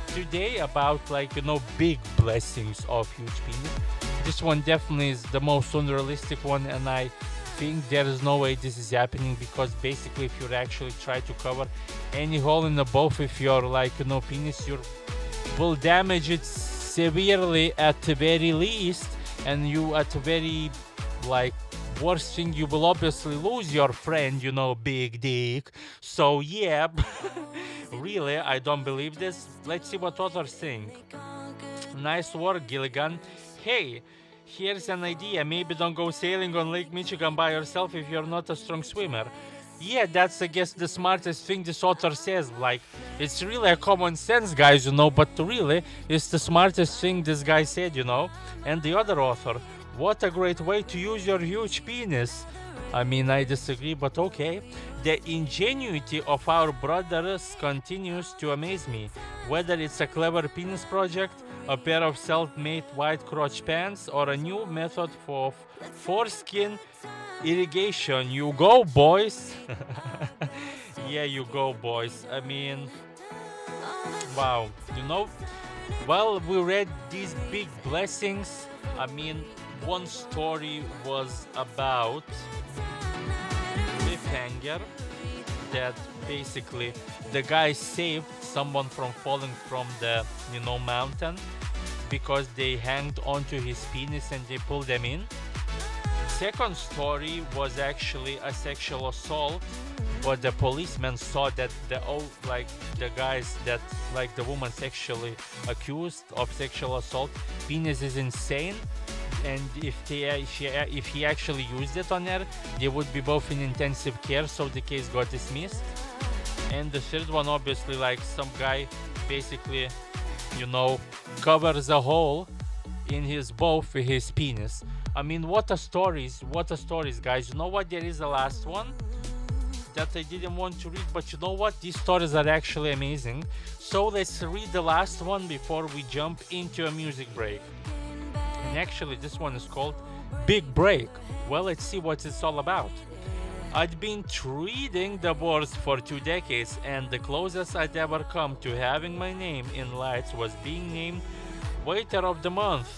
today about, like, big blessings of huge penis, this one definitely is the most unrealistic one, and I think there is no way this is happening, because basically if you actually try to cover any hole in the boat with your penis, you will damage it severely at the very least, and you at the very worst thing, you will obviously lose your friend, big dick. So yeah, really, I don't believe this. Let's see what others think. Nice work, Gilligan. Hey, here's an idea. Maybe don't go sailing on Lake Michigan by yourself if you're not a strong swimmer. Yeah, that's, I guess, the smartest thing this author says. It's really a common sense, guys, but really, it's the smartest thing this guy said, And the other author, what a great way to use your huge penis. I mean, I disagree, but okay. The ingenuity of our brothers continues to amaze me. Whether it's a clever penis project, a pair of self-made white crotch pants, or a new method for foreskin irrigation. You go, boys! Yeah, you go, boys. I mean, wow. Well, we read these big blessings. I mean, one story was about cliffhanger, that basically the guy saved someone from falling from the mountain because they hanged onto his penis and they pulled them in. Second story was actually a sexual assault, but the policeman saw that the guys that the woman sexually accused of sexual assault, penis is insane, and if he actually used it on her, they would be both in intensive care, so the case got dismissed. And the third one, obviously, some guy basically covers a hole in his boat with his penis. I mean, what a stories, guys. You know what, there is a last one that I didn't want to read, but you know what, these stories are actually amazing. So let's read the last one before we jump into a music break. And actually, this one is called Big Break. Well, let's see what it's all about. I'd been treating the boards for 2 decades, and the closest I'd ever come to having my name in lights was being named Waiter of the Month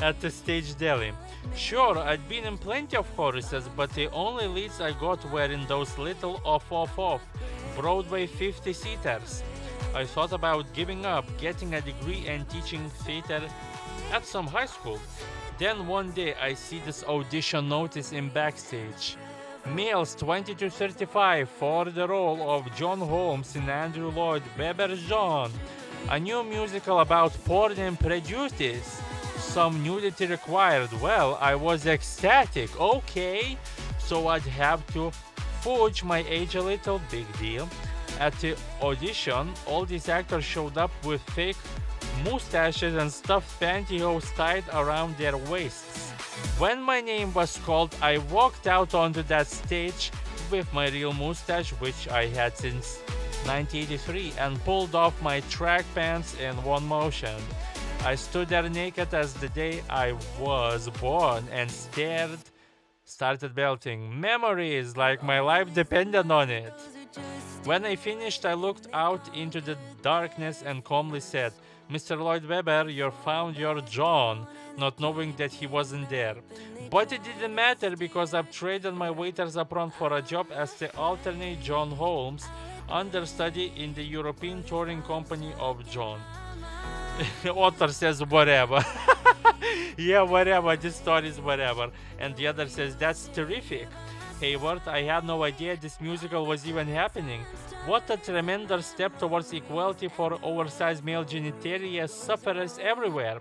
at the Stage Deli. Sure, I'd been in plenty of choruses, but the only leads I got were in those little off Broadway 50-seaters. I thought about giving up, getting a degree and teaching theater at some high school. Then one day I see this audition notice in Backstage. Males 20 to 35 for the role of John Holmes in Andrew Lloyd Webber's John. A new musical about porn and prejudice. Some nudity required. Well, I was ecstatic. Okay, so I'd have to fudge my age a little. Big deal. At the audition, all these actors showed up with fake mustaches and stuffed pantyhose tied around their waists. When my name was called, I walked out onto that stage with my real mustache, which I had since 1983, and pulled off my track pants in one motion. I stood there naked as the day I was born and started belting. Memories, like my life depended on it. When I finished, I looked out into the darkness and calmly said, Mr. Lloyd Webber, you found your John, not knowing that he wasn't there. But it didn't matter because I've traded my waiter's apron for a job as the alternate John Holmes, understudy in the European touring company of John. Author says whatever. Yeah, whatever, this story is whatever. And the other says, that's terrific. Hayward, I had no idea this musical was even happening. What a tremendous step towards equality for oversized male genitalia sufferers everywhere.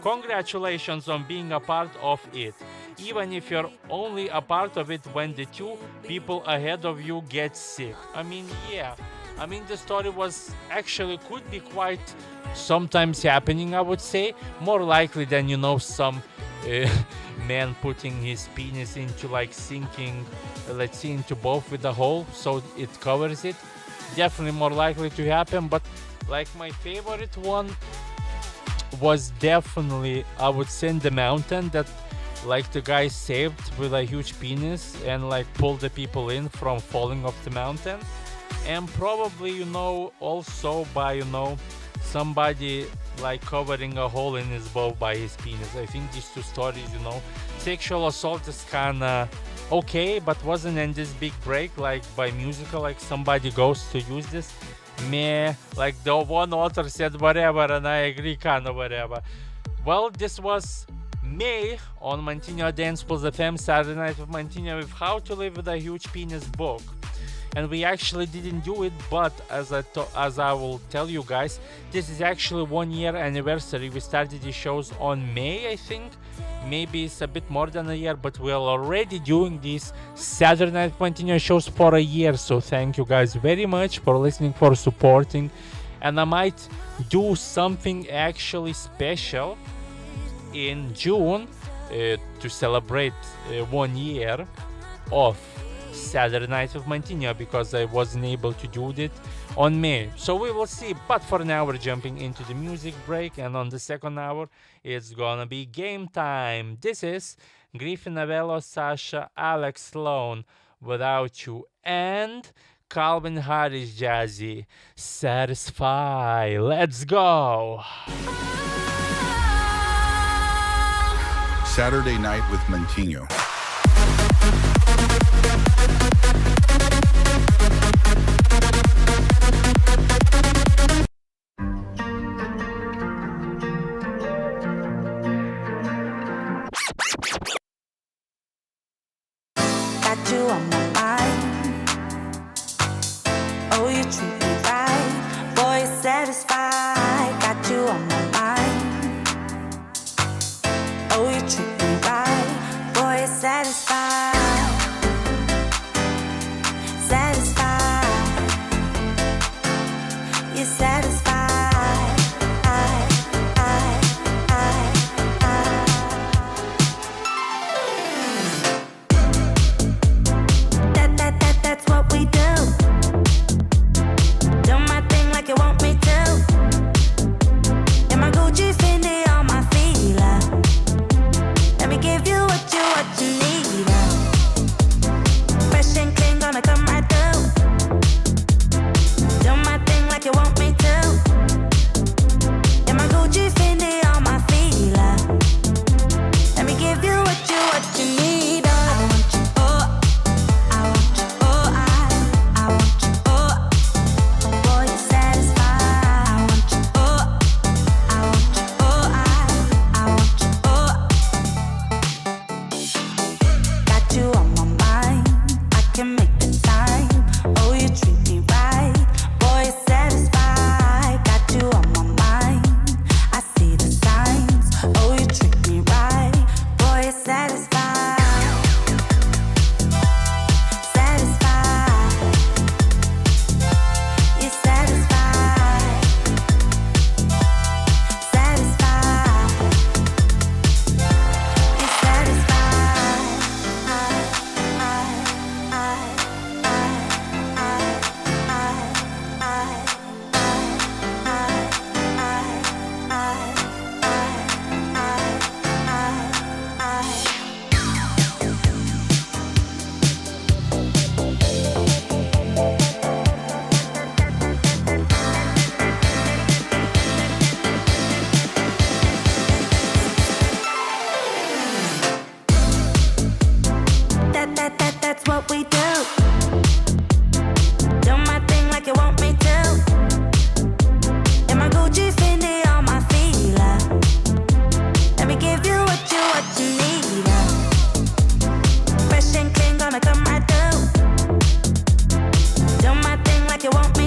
Congratulations on being a part of it, even if you're only a part of it when the two people ahead of you get sick. I mean, yeah. I mean, the story was actually could be quite sometimes happening, I would say. More likely than, some man putting his penis into like sinking, let's see, into both with the hole so it covers it. Definitely more likely to happen, but like my favorite one was definitely, I would say, in the mountain that like the guy saved with a huge penis and like pulled the people in from falling off the mountain. And probably, also by, somebody like covering a hole in his boat by his penis. I think these two stories, sexual assault is kinda okay, but wasn't in this big break like by musical, like somebody goes to use this. Meh, like the one author said whatever, and I agree, kinda whatever. Well, this was May on Mantinho Dance Plus FM, Saturday Night with Mantinho with How to Live with a Huge Penis book. And we actually didn't do it, but as I will tell you guys, this is actually 1 year anniversary. We started the shows on May, I think. Maybe it's a bit more than a year, but we're already doing these Saturday Night Mantinho shows for a year. So thank you guys very much for listening, for supporting. And I might do something actually special in June to celebrate 1 year of Saturday Night with Mantinho, because I wasn't able to do it on May. So we will see. But for now, we're jumping into the music break, and on the second hour, it's gonna be game time. This is Griffin Avello, Sasha, Alex Sloan, Without You, and Calvin Harris Jazzy, Satisfy. Let's go. Saturday Night with Mantinho. Got you on my mind. Oh, you treat me right. Boy, you're satisfied. Got you on my mind. Oh, you treat me right. Boy, you're satisfied. Satisfied. You're satisfied. That's what we do. Do my thing like you want me to. In my Gucci, Fendi on my feet. Let me give you what you need. Fresh and clean, gonna come right through. Do my thing like you want me to. In my Gucci, Fendi on my feet. Let me give you what you need. I want you, oh, I want you, oh, I want you, oh, boy, you're satisfied. I want you, oh, I want you, oh, I want you, oh. Got you on my mind, I can make the time. Oh, you treat me right, boy, you're satisfied. Got you on my mind, I see the signs. Oh, you treat me right, boy, you're satisfied. Satisfied. You're satisfied. Satisfied. You're satisfied. That's what we do. Do my thing like you want me to. In my Gucci, Fendi on my feet. Let me give you what you need. Fresh and clean, gonna come right through. Do my thing like you want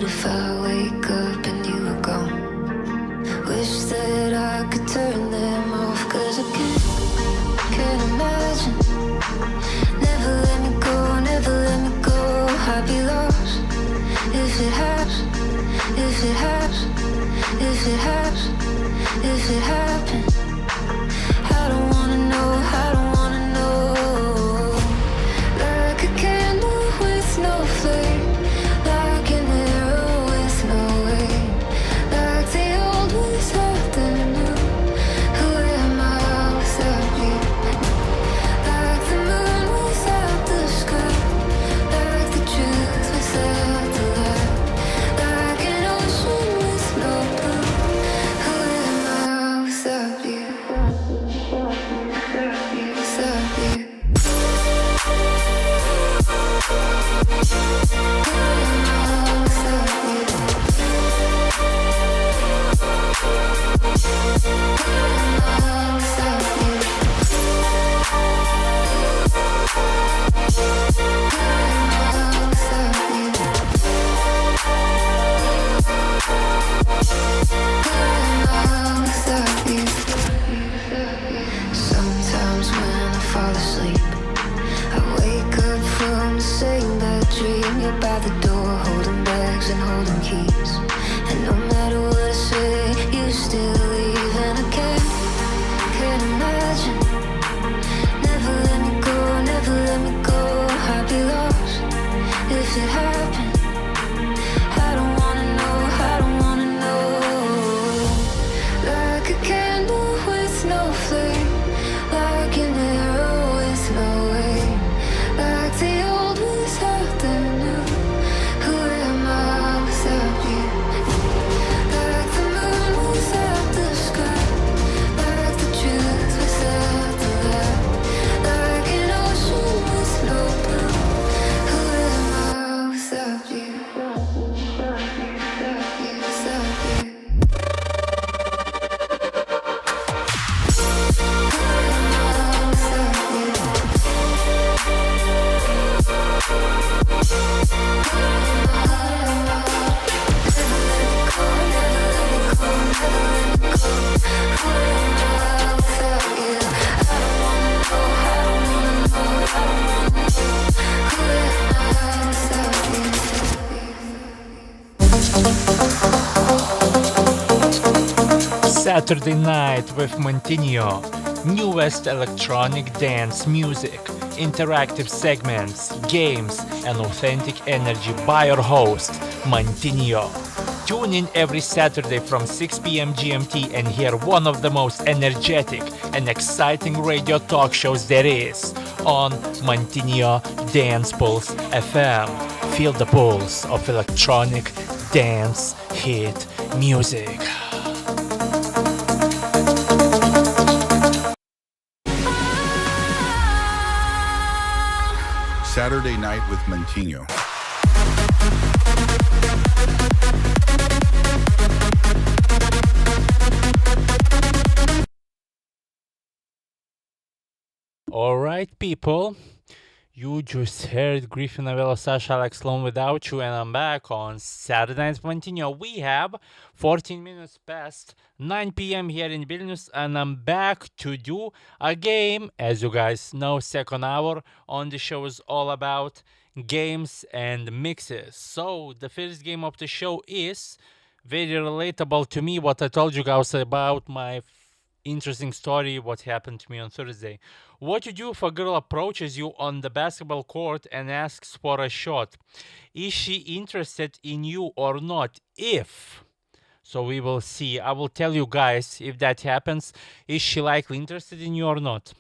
if I wake up and you were gone? Wish that I could turn them off, 'cause I can't imagine. Never let me go, never let me go. I'd be lost if it happened, if it happened, if it happened, if it happened. I don't wanna know, I don't wanna know. Like a candle with no flame, like an arrow with no aim, like the old without the new. Who am I without you? Like the moon without the sky, like the truth without the lie, like an ocean with no blue. Who am I without you? Without you. Sometimes when I fall asleep, I wake up from the same bad dream. You're by the door, holding bags and holding keys. And no matter what I say, you still leave. And I can't imagine. Never let me go, never let me go. I'd be lost if it happened. I don't wanna know, I don't wanna know. Like a candle with no flame, like an arrow with no aim, like the old without the new. Who am I without you? Like the moon without the sky, like the truth without the lie, like an ocean with no blue. Who am I without you? Without you, without you. Saturday night with Mantinho. Newest electronic dance music, interactive segments, games, and authentic energy by your host, Mantinho. Tune in every Saturday from 6 p.m. GMT and hear one of the most energetic and exciting radio talk shows there is on Mantinho Dance Pulse FM. Feel the pulse of electronic dance hit music. Saturday night with Mantinho. Alright, people. You just heard Griffin Avelo, Sasha, Alex Lone Without You, and I'm back on Saturday Night Mantinho. We have 14 minutes past 9 p.m. here in Vilnius, and I'm back to do a game. As you guys know, second hour on the show is all about games and mixes. So the first game of the show is very relatable to me, what I told you guys about my interesting story, what happened to me on Thursday. What you do if a girl approaches you on the basketball court and asks for a shot? Is she interested in you or not? If so, we will see. I will tell you guys if that happens. Is she likely interested in you or not?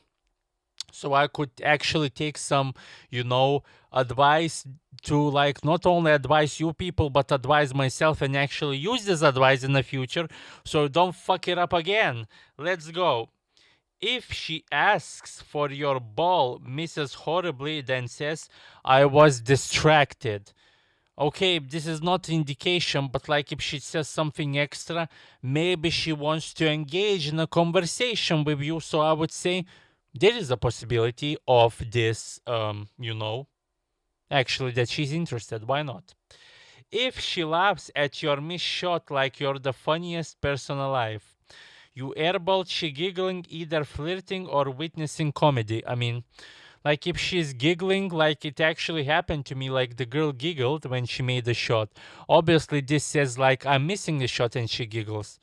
So I could actually take some, advice to not only advise you people, but advise myself and actually use this advice in the future. So don't fuck it up again. Let's go. If she asks for your ball, misses horribly, then says, I was distracted. Okay, this is not indication, but if she says something extra, maybe she wants to engage in a conversation with you. So I would say there is a possibility of this, actually that she's interested. Why not? If she laughs at your missed shot like you're the funniest person alive, you airball she giggling, either flirting or witnessing comedy. I mean, like if she's giggling like it actually happened to me, like the girl giggled when she made the shot. Obviously, this says like I'm missing the shot and she giggles.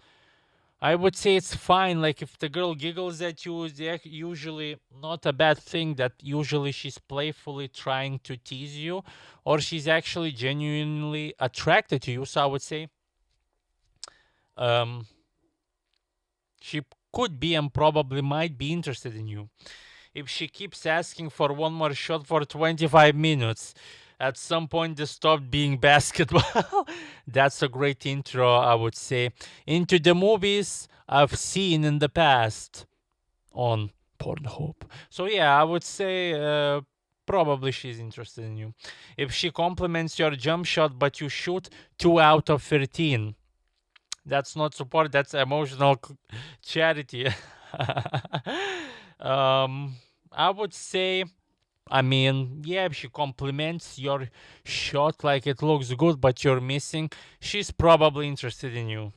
I would say it's fine. Like if the girl giggles at you, it's usually not a bad thing. That usually she's playfully trying to tease you, or she's actually genuinely attracted to you. So I would say, um, she could be and probably might be interested in you. If she keeps asking for one more shot for 25 minutes, at some point they stopped being basketball. That's a great intro, I would say, into the movies I've seen in the past on Pornhub. So yeah, I would say probably she's interested in you. If she compliments your jump shot but you shoot 2 out of 13, that's not support, that's emotional charity. I would say, I mean, yeah, if she compliments your shot like it looks good but you're missing, she's probably interested in you.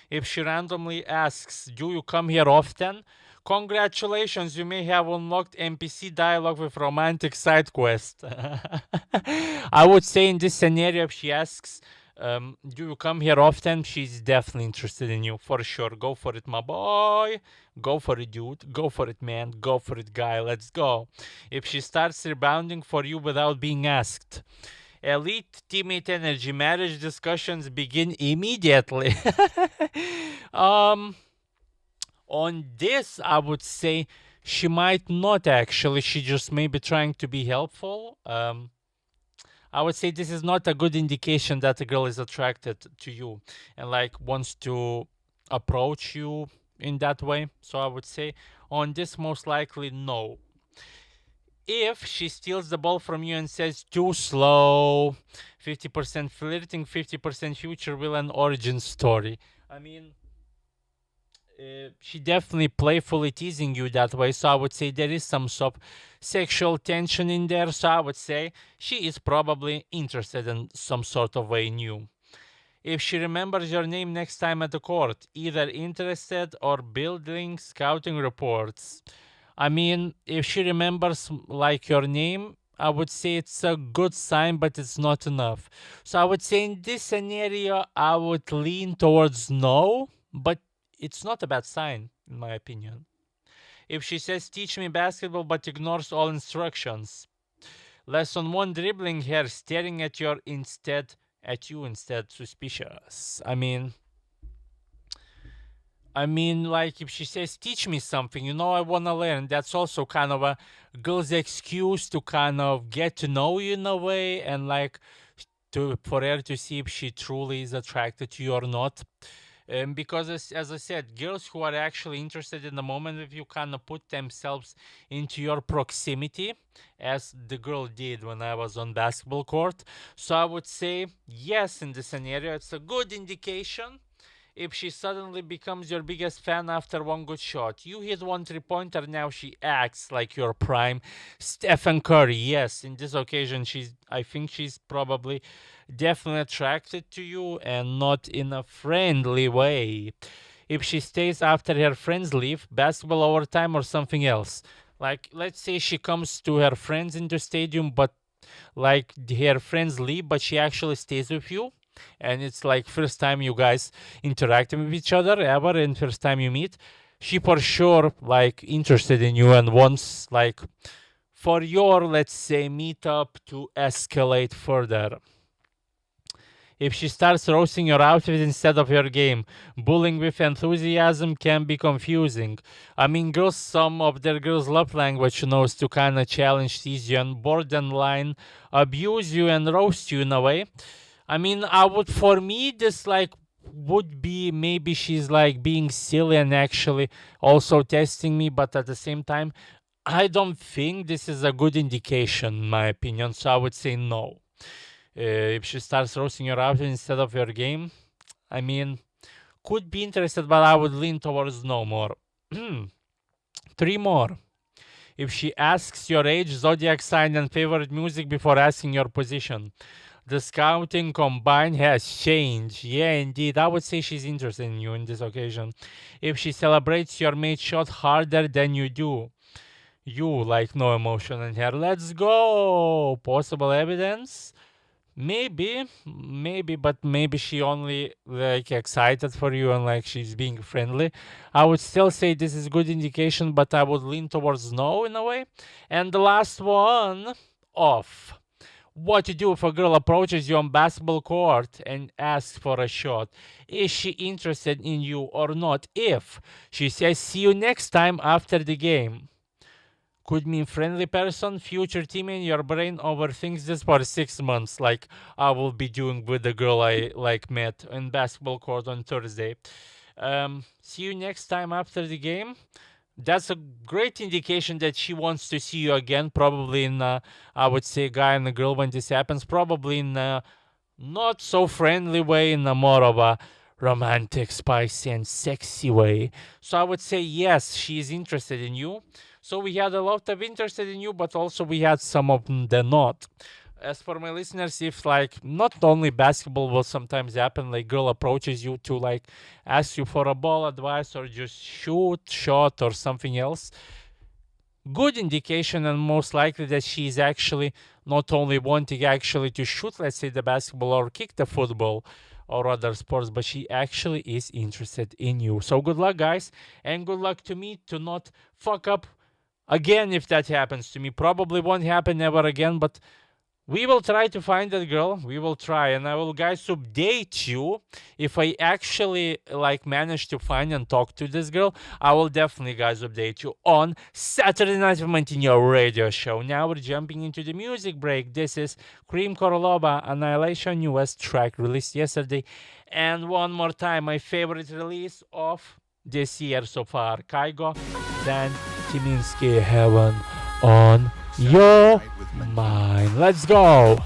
If she randomly asks, do you come here often? Congratulations, you may have unlocked NPC dialogue with romantic side quest. I would say in this scenario, if she asks, do you come here often? She's definitely interested in you, for sure. Go for it, my boy. Go for it, dude. Go for it, man. Go for it, guy. Let's go. If she starts rebounding for you without being asked, elite teammate energy, marriage discussions begin immediately. On this, I would say she might not actually. She just may be trying to be helpful. I would say this is not a good indication that the girl is attracted to you and like wants to approach you in that way. So I would say on this, most likely no. If she steals the ball from you and says too slow, 50% flirting, 50% future villain origin story. I mean, she definitely playfully teasing you that way. So I would say there is some sort of sexual tension in there. So I would say she is probably interested in some sort of way in you. If she remembers your name next time at the court, either interested or building scouting reports. I mean, if she remembers like your name, I would say it's a good sign, but it's not enough. So I would say in this scenario, I would lean towards no, but it's not a bad sign, in my opinion. If she says, teach me basketball, but ignores all instructions. Lesson 1, dribbling here, staring at you instead, suspicious. I mean, like if she says, teach me something, I want to learn. That's also kind of a girl's excuse to kind of get to know you in a way and like for her to see if she truly is attracted to you or not. Because as I said, girls who are actually interested in the moment with you kind of put themselves into your proximity, as the girl did when I was on basketball court. So I would say yes, in this scenario, it's a good indication. If she suddenly becomes your biggest fan after one good shot, you hit one 3-pointer, now she acts like your prime Stephen Curry. Yes, in this occasion, I think she's probably definitely attracted to you and not in a friendly way. If she stays after her friends leave, basketball overtime or something else. Like, let's say she comes to her friends in the stadium, but like her friends leave, but she actually stays with you. And it's like first time you guys interacting with each other ever and first time you meet. She for sure like interested in you and wants like for your, let's say, meetup to escalate further. If she starts roasting your outfit instead of your game, bullying with enthusiasm can be confusing. I mean, girls, some of their girls' love language knows to kind of challenge, tease you, and borderline abuse you and roast you in a way. I mean, for me, this like would be maybe she's like being silly and actually also testing me, but at the same time, I don't think this is a good indication, in my opinion. So I would say no. If she starts roasting your outfit instead of your game, I mean, could be interested, but I would lean towards no more. 3 more. If she asks your age, zodiac sign, and favorite music before asking your position. The scouting combined has changed. Yeah, indeed. I would say she's interested in you in this occasion. If she celebrates your mate shot harder than you do. You like no emotion in her. Let's go. Possible evidence? Maybe, but maybe she only like excited for you and like she's being friendly. I would still say this is good indication, but I would lean towards no in a way. And the last one, off. What to do if a girl approaches you on basketball court and asks for a shot? Is she interested in you or not? If she says see you next time after the game, could mean friendly person, future teammate. Your brain overthinks this for 6 months, like I will be doing with the girl I like met in basketball court on Thursday. See you next time after the game. That's a great indication that she wants to see you again. Probably in, I would say, guy and a girl when this happens. Probably in a not so friendly way, in a more of a romantic, spicy, and sexy way. So I would say yes, she is interested in you. So we had a lot of interested in you, but also we had some of the not. As for my listeners, if like not only basketball will sometimes happen, like girl approaches you to like ask you for a ball advice or just shoot, shot or something else, good indication and most likely that she's actually not only wanting actually to shoot, let's say the basketball or kick the football or other sports, but she actually is interested in you. So good luck, guys, and good luck to me to not fuck up again if that happens to me. Probably won't happen ever again, but we will try to find that girl. We will try, and I will, guys, update you if I actually like manage to find and talk to this girl. I will definitely, guys, update you on Saturday Night with Mantinho radio show. Now we're jumping into the music break. This is Cream Korolova Annihilation, US track released yesterday, and one more time, my favorite release of this year so far, Kaigo, Dan Kaminsky, Heaven on Your Mind. Let's go.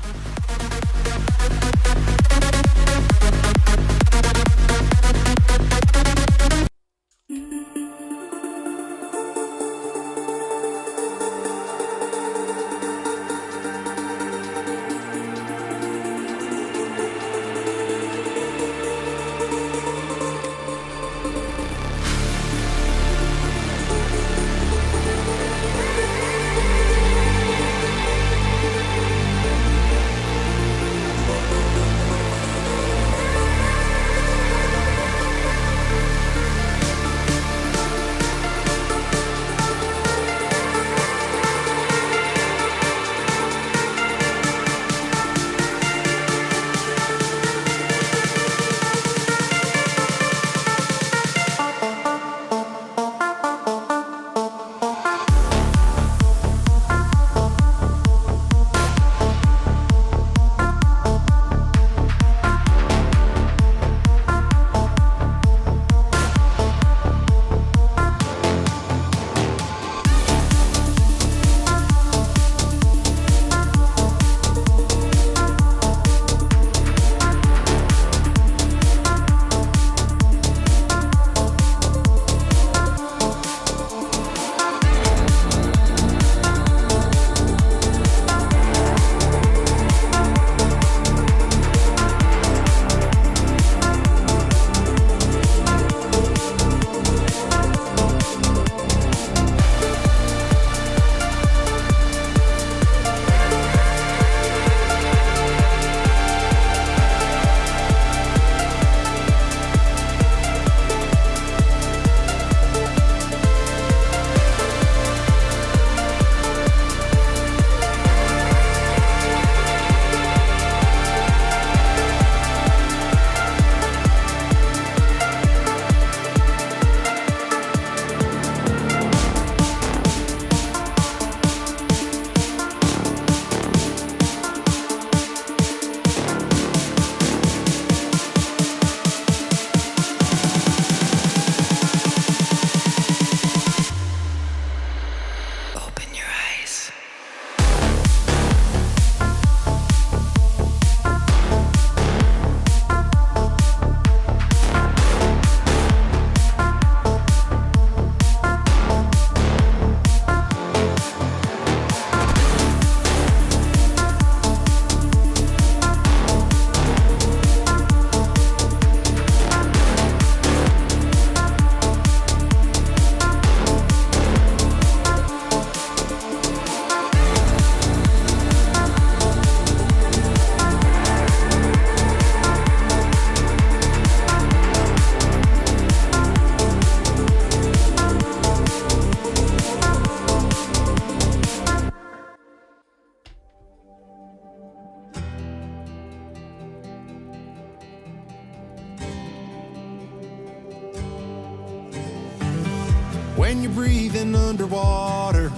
when you're breathing underwater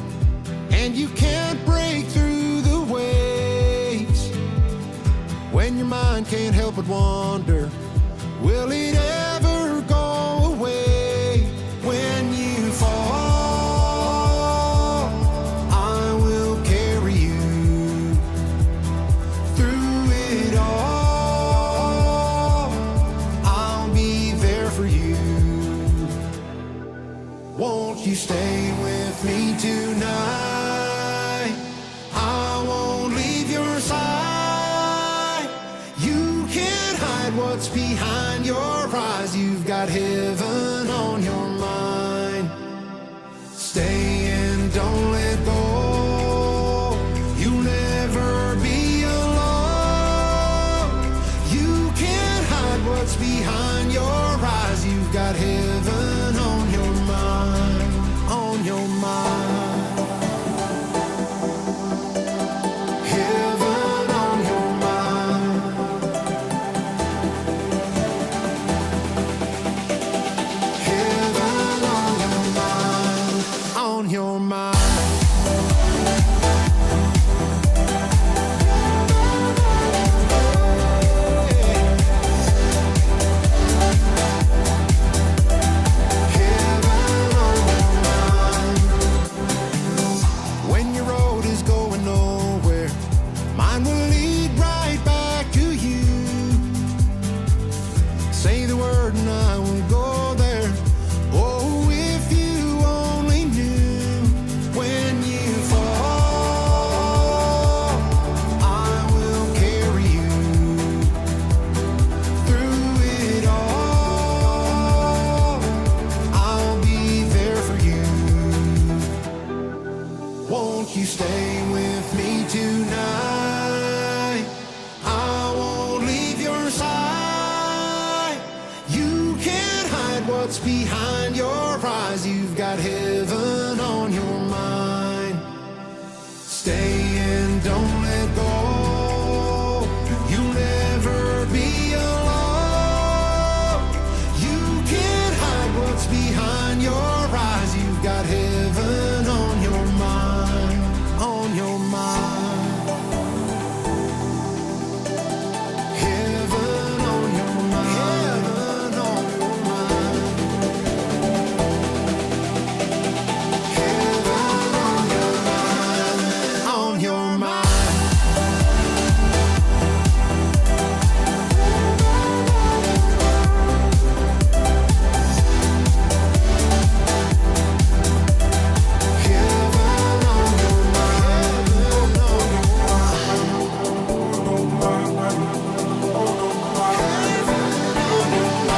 and you can't break through the waves. When your mind can't help but wonder, will it ever go away? When you fall, I will carry you through it all. I'll be there for you. Won't you stay with me tonight? I won't leave your side. You can't hide what's behind your eyes. You've got heaven on your mind. Stay and don't let go. You'll never be alone. You can't hide what's behind your eyes. You've got heaven on your mind, on your mind. Heaven on your mind. Heaven on your mind, on your mind. Heaven on your mind. When your road is going nowhere, mine will lead right back to you. Say the word and I will go there. Oh, if you only knew. When you fall, I will carry you through it all. I'll be there for you. Won't you stay with me tonight? I won't leave your side. You can't hide what's behind your eyes. You've got heaven on your mind. Stay and don't let go. You'll never be alone. You can't hide what's behind your eyes. You've got heaven on your mind, on your mind. Heaven on your mind, heaven on your mind. Heaven on your mind, on your mind. Heaven on your mind,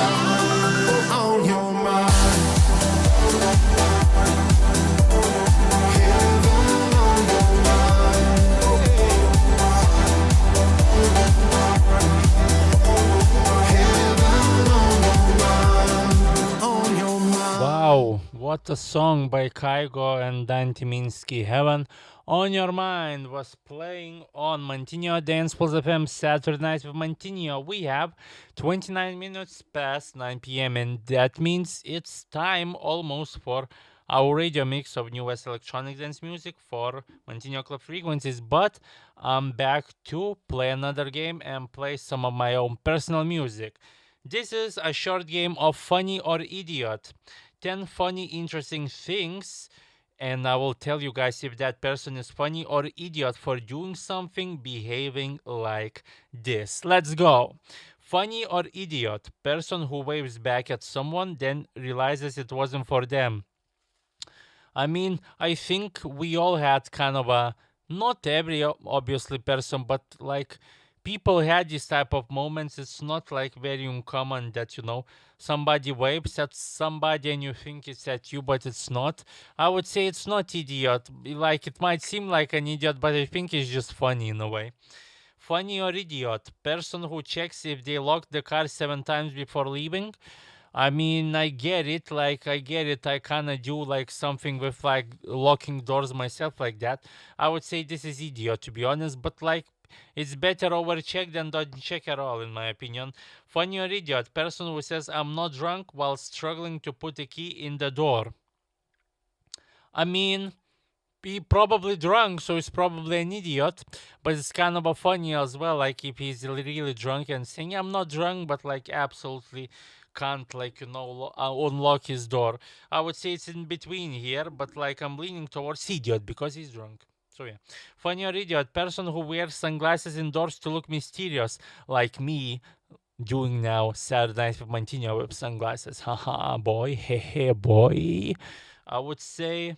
on your mind. Heaven on your mind. Heaven on your mind. Wow, what a song by Kygo and Dante Minsky. Heaven on Your Mind was playing on Mantinho Dance Plus FM Saturday night with Mantinho. We have 29 minutes past 9 p.m. and that means it's time almost for our radio mix of new West electronic dance music for Mantinho Club frequencies. But I'm back to play another game and play some of my own personal music. This is a short game of Funny or Idiot. 10 funny, interesting things, and I will tell you guys if that person is funny or idiot for doing something, behaving like this. Let's go. Funny or idiot? Person who waves back at someone, then realizes it wasn't for them. I mean, I think we all had kind of a, not every obviously person, but like people had this type of moments. It's not like very uncommon that, somebody waves at somebody and you think it's at you, but it's not. I would say it's not idiot. Like it might seem like an idiot, but I think it's just funny in a way. Funny or idiot? Person who checks if they locked the car 7 times before leaving. I mean, I get it. Like, I get it. I kind of do like something with like locking doors myself like that. I would say this is idiot, to be honest. But like, it's better overcheck than don't check at all, in my opinion. Funny or idiot? Person who says I'm not drunk while struggling to put a key in the door. I mean, he probably drunk, so he's probably an idiot. But it's kind of a funny as well. Like if he's really drunk and saying, "I'm not drunk," but like absolutely can't like unlock his door. I would say it's in between here, but like I'm leaning towards idiot because he's drunk. So yeah, funny or idiot, person who wears sunglasses indoors to look mysterious, like me doing now Saturday Night with Mantinho with sunglasses. Haha, boy, hehe, boy. I would say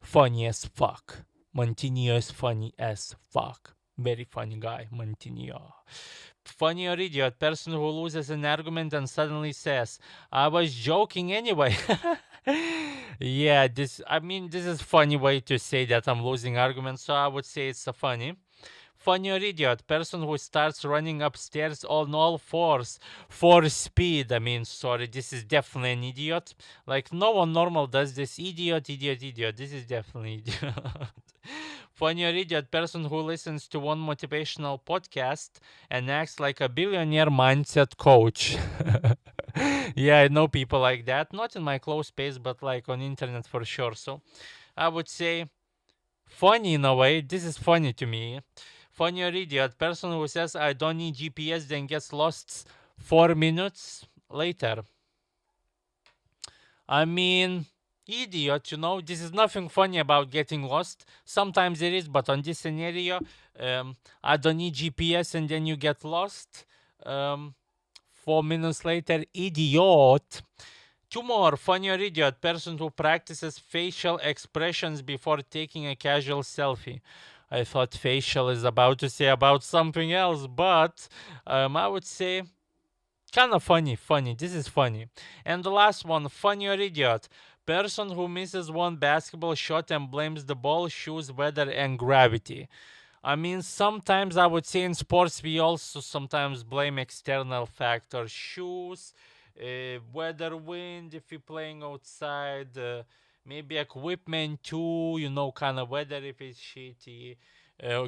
funny as fuck. Mantinho is funny as fuck. Very funny guy, Mantinho. Funny or idiot, person who loses an argument and suddenly says, "I was joking anyway." Yeah, this is funny way to say that I'm losing arguments, so I would say it's a funny. Funny or idiot, person who starts running upstairs on all fours for speed. I mean, sorry, this is definitely an idiot. Like, no one normal does this. Idiot, idiot, idiot. This is definitely idiot. Funny or idiot, person who listens to one motivational podcast and acts like a billionaire mindset coach. Yeah, I know people like that. Not in my close space, but like on internet for sure. So I would say funny in a way. This is funny to me. Funny or idiot, person who says I don't need GPS then gets lost 4 minutes later. I mean, idiot, this is nothing funny about getting lost. Sometimes there is, but on this scenario, I don't need GPS and then you get lost. 4 minutes later, idiot. Two more, funny or idiot, person who practices facial expressions before taking a casual selfie. I thought facial is about to say about something else, but I would say kind of funny. This is funny. And the last one, funny or idiot, person who misses one basketball shot and blames the ball, shoes, weather, and gravity. I mean, sometimes I would say in sports we also sometimes blame external factors, shoes, weather, wind if you're playing outside, maybe equipment too, kind of weather if it's shitty.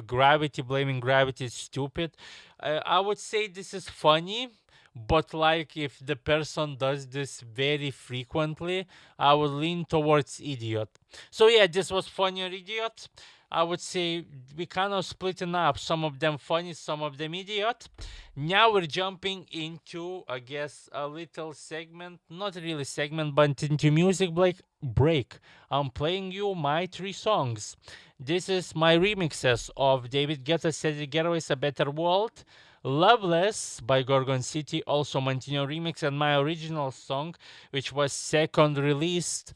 Gravity, blaming gravity is stupid. I would say this is funny, but like if the person does this very frequently, I would lean towards idiot. So yeah, this was funny or idiot. I would say we kind of splitting up, some of them funny, some of them idiot. Now we're jumping into, I guess, a little segment, not really segment, but into music break. I'm playing you my 3 songs. This is my remixes of David Guetta, Cedric Gervais, A Better World, Loveless by Gorgon City, also Mantinho remix, and my original song, which was second release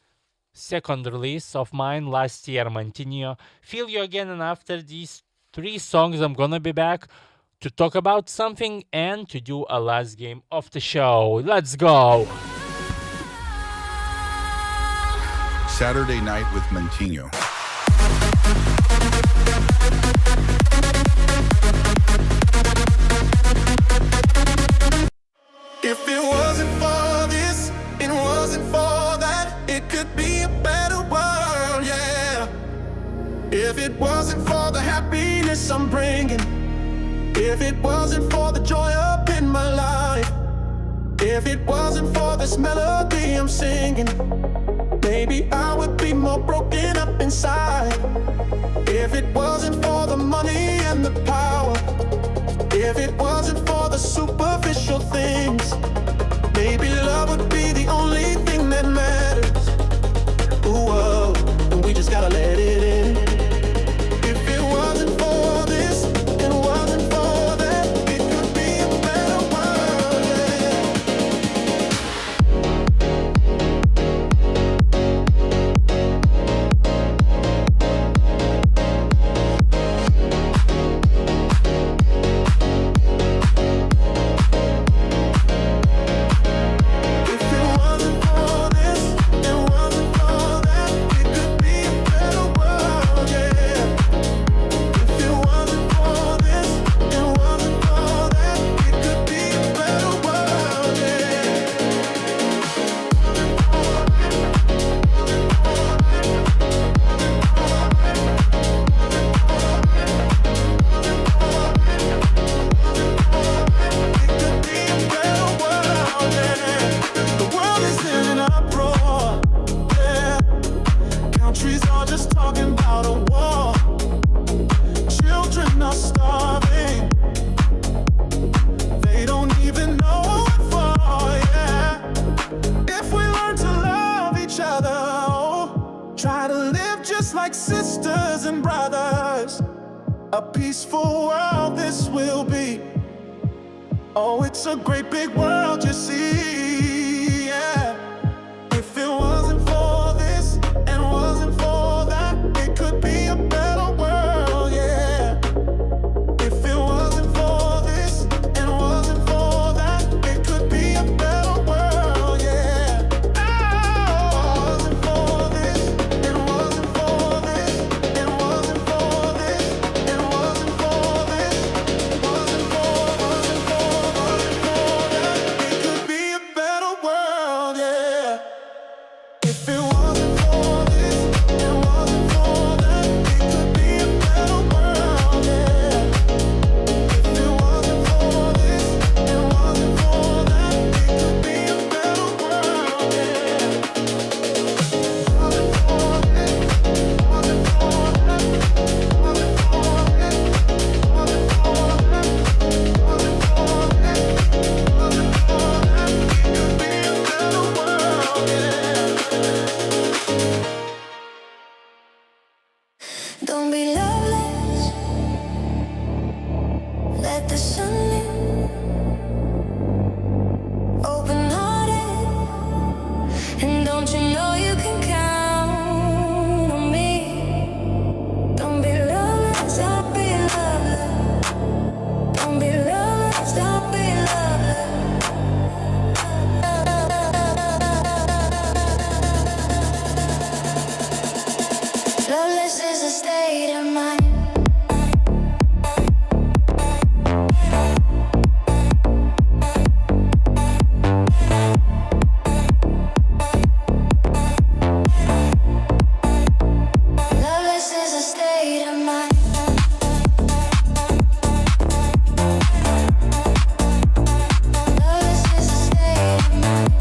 of mine last year, Mantinho. Feel You Again, and after these 3 songs, I'm gonna be back to talk about something and to do a last game of the show. Let's go! Saturday Night with Mantinho. If it wasn't for this, it wasn't for that, it could be a better world, yeah. If it wasn't for the happiness I'm bringing, if it wasn't for the joy up in my life, if it wasn't for this melody I'm singing, maybe I would be more broken up inside. If it wasn't for the money and the power, if it wasn't for the superficial things, maybe love would be the only thing that matters. Ooh, oh, and we just gotta let it in. If it wasn't for this, it wasn't for that, it could be a better world, A peaceful world this will be. Oh, it's a great big world, you see, yeah. If it wasn't for this and wasn't for that, it could be a better world, yeah. If it wasn't for this and wasn't for that, it could be a better world, yeah. Oh, it wasn't for this and wasn't for this and wasn't for this and wasn't for this, wasn't for that, it could be a better world, yeah. If it wasn't for this and wasn't for that, it could be a better world, yeah. If it wasn't for this and wasn't for that, it could be a better world, yeah. Wasn't for this, wasn't for that, wasn't for this, wasn't for that, wasn't for this, wasn't for that, it could be a better world, yeah. Don't be loveless. Let the sun in. Open hearted. And don't you know you can count on me? Don't be loveless. Don't be loveless. Don't be loveless. Don't be loveless. Loveless is a state of mind. Loveless is a state of mind. Loveless is a state of mind.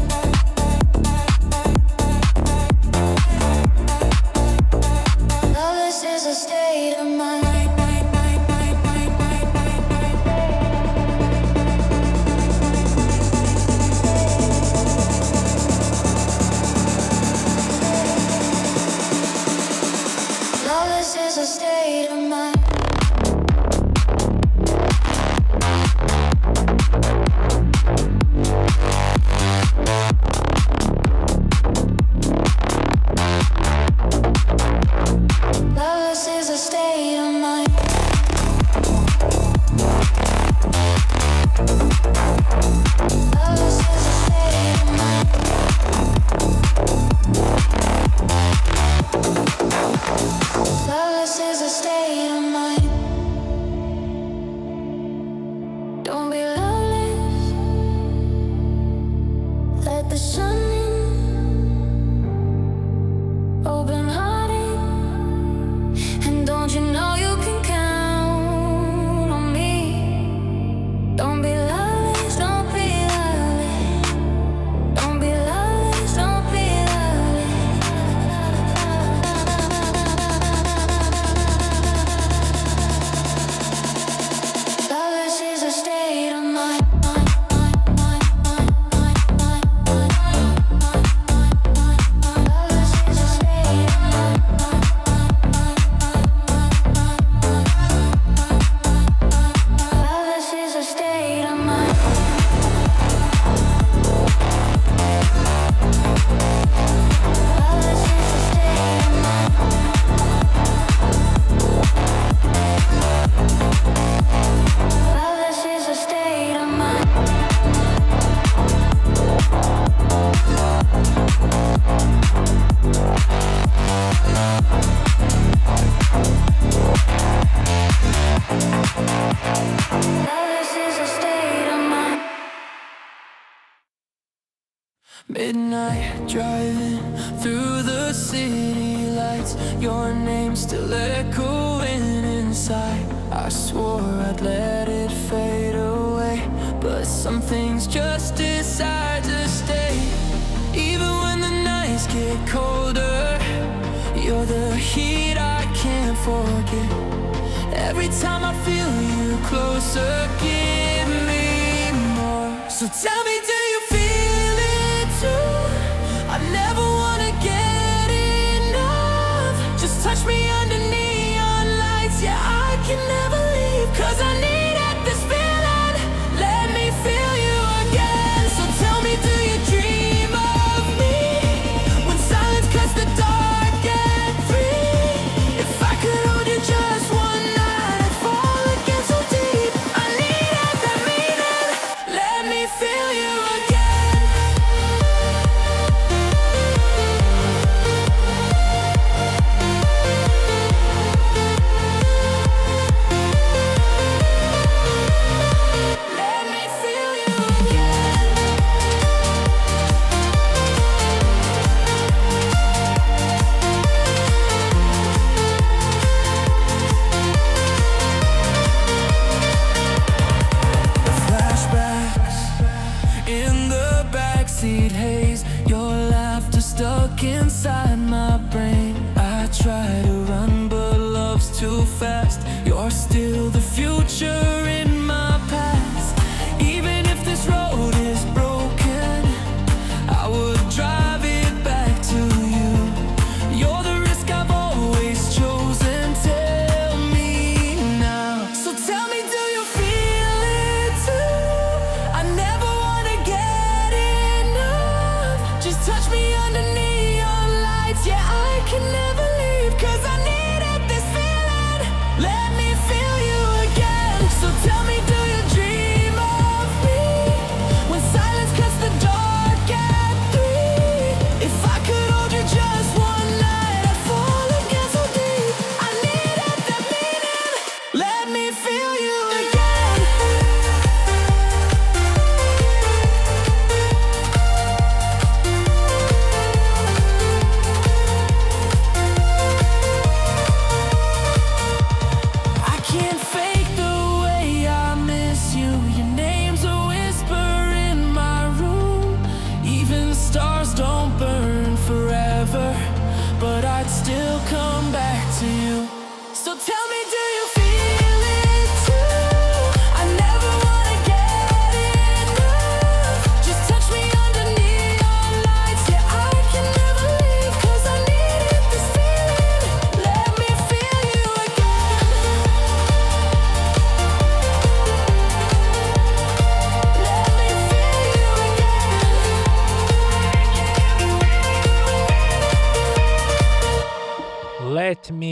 Loveless is a state of mind. Loveless is a state of mind. Loveless is a state of mind. Loveless is a state of mind. Loveless is a state of mind. Don't be loveless. Let the sun in. Open hearted. And don't you know you can count on me? Don't be loveless, don't be loveless. Don't be loveless, don't be loveless. Loveless is a state of mind. Loveless is a state of mind. Loveless is a state of mind. Loveless is a state of mind. Loveless is a state of mind. Loveless is a state of mind. Midnight driving through the city lights, your name still echoing inside. I swore I'd let it fade away, but some things just decide to stay. Even when the nights get colder, you're the heat I can't forget. Every time I feel you closer, give me more. So tell me, do you feel it too? I never wanna get enough. Just touch me under neon lights, yeah, I can never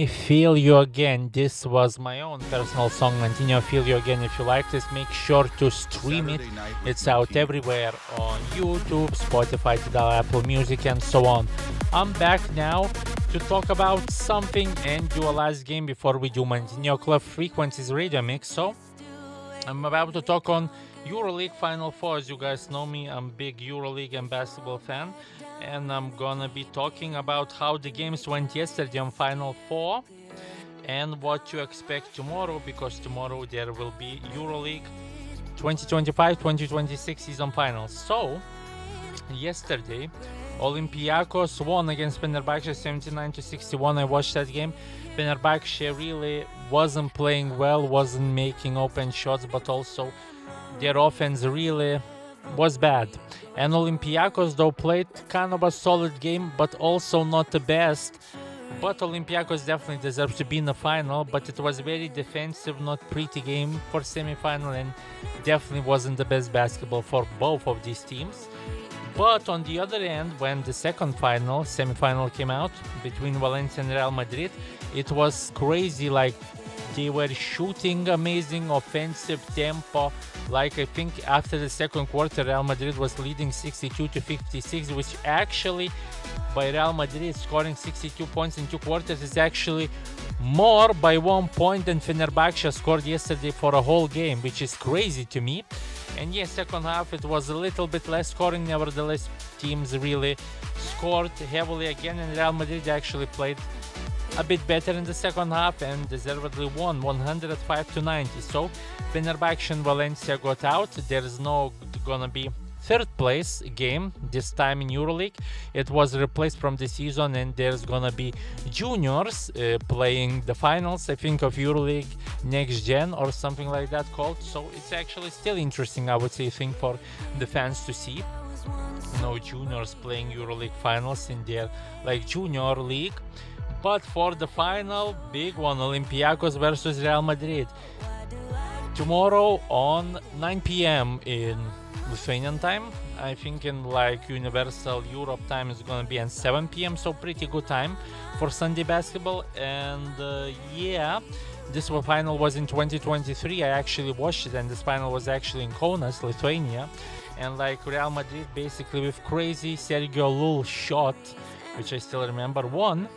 me Feel You Again. This was my own personal song, Mantinho, Feel You Again. If you like this, make sure to stream it. Saturday night with It's out Mantinho. everywhere on YouTube, Spotify, Tidal, Apple Music, and so on. I'm back now to talk about something and do a last game before we do Mantinho Club Frequencies Radio Mix. So, I'm about to talk on EuroLeague Final Four. As you guys know me, I'm a big EuroLeague and basketball fan. And I'm gonna be talking about how the games went yesterday on Final Four and what to expect tomorrow, because tomorrow there will be EuroLeague 2025-2026 season finals. So, yesterday, Olympiacos won against Fenerbahce 79-61. I watched that game. Fenerbahce really wasn't playing well, wasn't making open shots, but also their offense really was bad. And Olympiacos though played kind of a solid game, but also not the best. But Olympiacos definitely deserves to be in the final, but it was very defensive, not pretty game for semi-final, and definitely wasn't the best basketball for both of these teams. But on the other end, when the second final, semi-final came out between Valencia and Real Madrid, it was crazy. Like, they were shooting amazing offensive tempo. Like, I think after the second quarter, Real Madrid was leading 62-56, which actually, by Real Madrid scoring 62 points in 2 quarters, is actually more by 1 point than Fenerbahce scored yesterday for a whole game, which is crazy to me. And yes, second half it was a little bit less scoring. Nevertheless, teams really scored heavily again, and Real Madrid actually played a bit better in the second half and deservedly won 105-90. So Fenerbahce and Valencia got out. There's no gonna be third place game this time in EuroLeague. It was replaced from the season, and there's gonna be juniors playing the finals, I think, of EuroLeague Next Gen or something like that called. So it's actually still interesting, I would say, thing for the fans to see. No juniors playing EuroLeague finals in their like junior league. But for the final, big one, Olympiacos versus Real Madrid. Tomorrow on 9 p.m. in Lithuanian time. I think in like Universal Europe time is gonna be at 7 p.m. So pretty good time for Sunday basketball. And yeah, this final was in 2023. I actually watched it, and this final was actually in Kaunas, Lithuania. And like Real Madrid basically with crazy Sergio Llull shot, which I still remember, won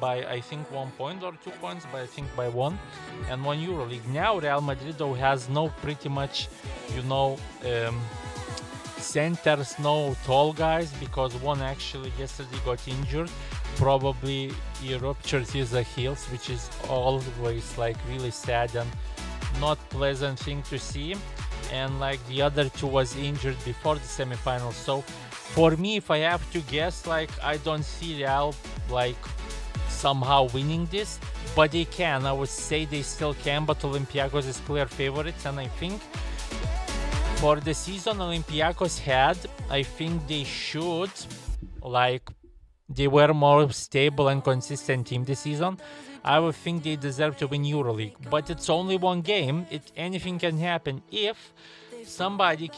by I think 1 point or 2 points, but I think by 1, and won EuroLeague. Now Real Madrid though has no pretty much, centers, no tall guys, because one actually yesterday got injured. Probably he ruptured his Achilles, which is always like really sad and not pleasant thing to see. And like the other two was injured before the semifinals. So for me, if I have to guess, like I don't see Real like somehow winning this, but they can. I would say they still can, but Olympiacos is clear favorites, and I think for the season Olympiacos had, I think they should, like, they were more stable and consistent team this season. I would think they deserve to win EuroLeague, but it's only one game. Anything can happen. If somebody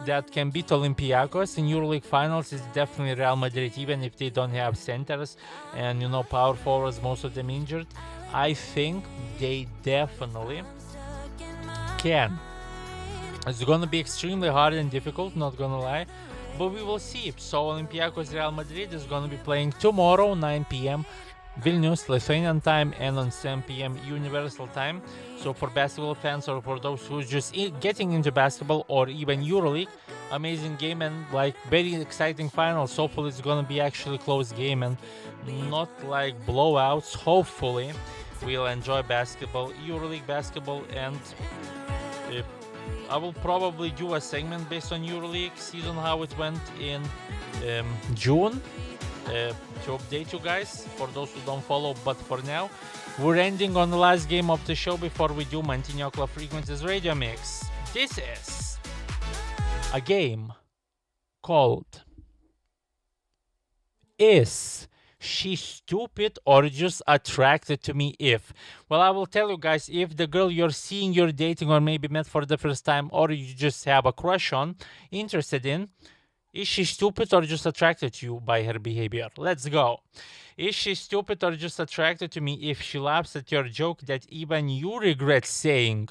that can beat Olympiacos in EuroLeague finals is definitely Real Madrid, even if they don't have centers and power forwards, most of them injured. I think they definitely can. It's gonna be extremely hard and difficult, not gonna lie, but we will see. So Olympiacos Real Madrid is gonna be playing tomorrow 9 p.m. Vilnius, Lithuanian time, and on 7 p.m. Universal time. So for basketball fans, or for those who just getting into basketball or even EuroLeague, amazing game and like very exciting finals. Hopefully it's gonna be actually close game and not like blowouts. Hopefully we'll enjoy basketball, EuroLeague basketball, and I will probably do a segment based on EuroLeague season, how it went in June, to update you guys for those who don't follow. But for now, we're ending on the last game of the show before we do Mantinho Club Frequencies Radio Mix. This is a game called Is She Stupid or Just Attracted to Me If? Well, I will tell you guys, if the girl you're seeing, you're dating, or maybe met for the first time, or you just have a crush on, interested in, Is she stupid or just attracted to you by her behavior? Let's go. Is she stupid or just attracted to me if she laughs at your joke that even you regret saying?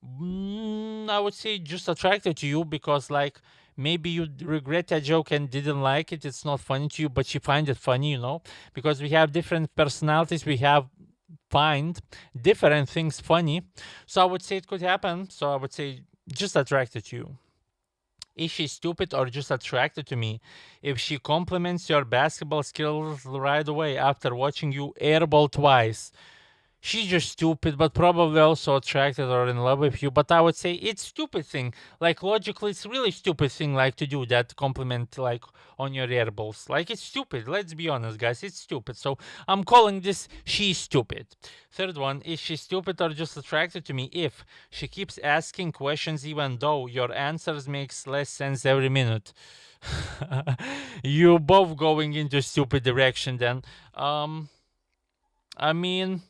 I would say just attracted to you because, like, maybe you regret a joke and didn't like it. It's not funny to you, but she finds it funny, you know? Because we have different personalities. We find different things funny. So I would say it could happen. So I would say just attracted to you. Is she stupid or just attracted to me if she compliments your basketball skills right away after watching you airball twice? She's just stupid, but probably also attracted or in love with you. But I would say it's stupid thing. Like, logically, it's really stupid thing, like, to do that compliment, like, on your airballs. Like, it's stupid. Let's be honest, guys. It's stupid. So I'm calling this she's stupid. Third one, is she stupid or just attracted to me if she keeps asking questions even though your answers makes less sense every minute? You both going into stupid direction then. I mean,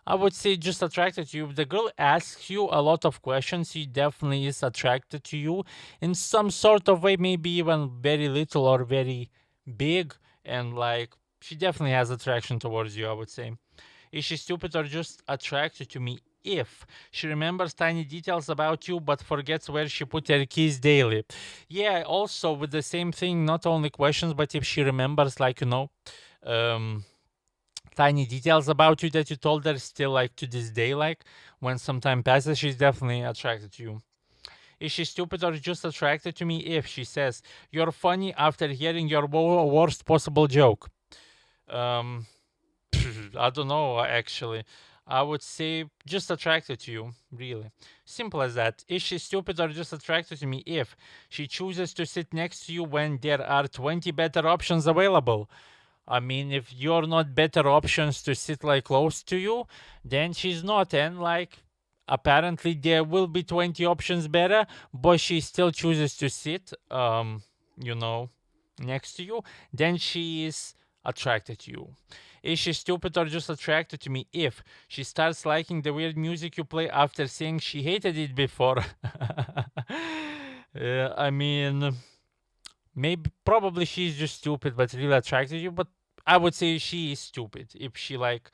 I would say just attracted to you. If the girl asks you a lot of questions, she definitely is attracted to you in some sort of way, maybe even very little or very big. And, like, she definitely has attraction towards you, I would say. Is she stupid or just attracted to me if she remembers tiny details about you but forgets where she put her keys daily? Yeah, also with the same thing, not only questions, but if she remembers, like, you know, tiny details about you that you told her still, like, to this day, like, when some time passes, she's definitely attracted to you. Is she stupid or just attracted to me if she says you're funny after hearing your worst possible joke? I don't know, actually. I would say just attracted to you, really. Simple as that. Is she stupid or just attracted to me if she chooses to sit next to you when there are 20 better options available? I mean, if you're not better options to sit, like, close to you, then she's not. And, like, apparently there will be 20 options better, but she still chooses to sit, you know, next to you, then she is attracted to you. Is she stupid or just attracted to me if she starts liking the weird music you play after saying she hated it before? I mean, probably she's just stupid but really attracted to you, but I would say she is stupid if she, like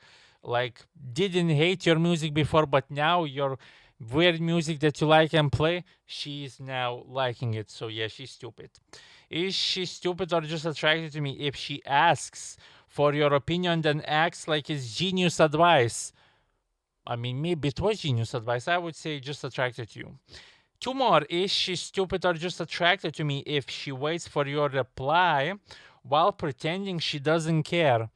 didn't hate your music before, but now your weird music that you like and play, she is now liking it. So yeah, she's stupid. Is she stupid or just attracted to me if she asks for your opinion then acts like it's genius advice? I mean, maybe it was genius advice. I would say just attracted to you. Two more. Is she stupid or just attracted to me if she waits for your reply while pretending she doesn't care?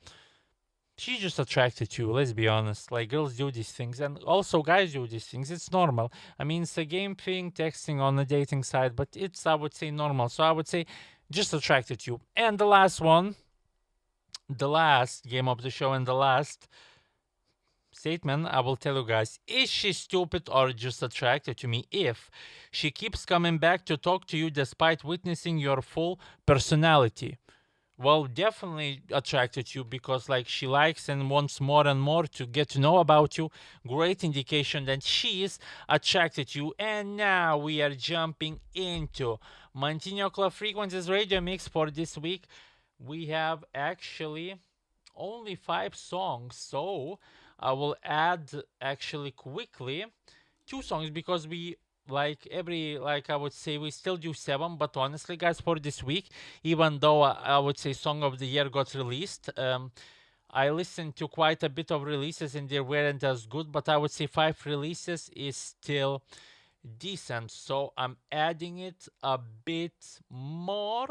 She's just attracted to you, let's be honest. Like, girls do these things, and also guys do these things. It's normal. I mean, it's a game thing, texting on a dating site, but it's, I would say, normal. So I would say just attracted to you. And the last one, the last game of the show and the last statement, I will tell you guys, is she stupid or just attracted to me if she keeps coming back to talk to you despite witnessing your full personality? Well, definitely attracted to you because, like, she likes and wants more and more to get to know about you. Great indication that she is attracted to you. And now we are jumping into Mantinho Club Frequencies Radio Mix for this week. We have actually only 5 songs, so I will add actually quickly 2 songs because we I would say we still do 7, but honestly, guys, for this week, even though I would say Song of the Year got released, I listened to quite a bit of releases and they weren't as good, but I would say 5 releases is still decent. So I'm adding it a bit more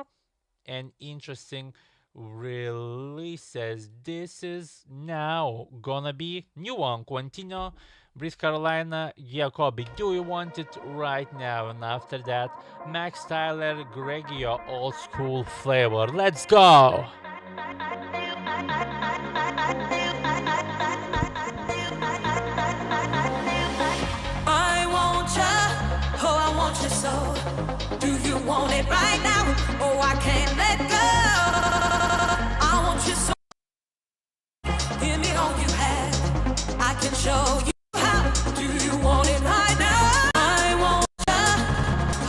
and interesting releases. This is now gonna be new one, Quintino, Brice Carolina, Giacobbi, Do You Want It Right Now? And after that, Max Tyler, Gregio, Old School Flavor. Let's go! I want you, oh I want you so. Do you want it right now? Oh I can't let go. I want you so. Give me all you have. I can show you how. Do you want it right now? I want you,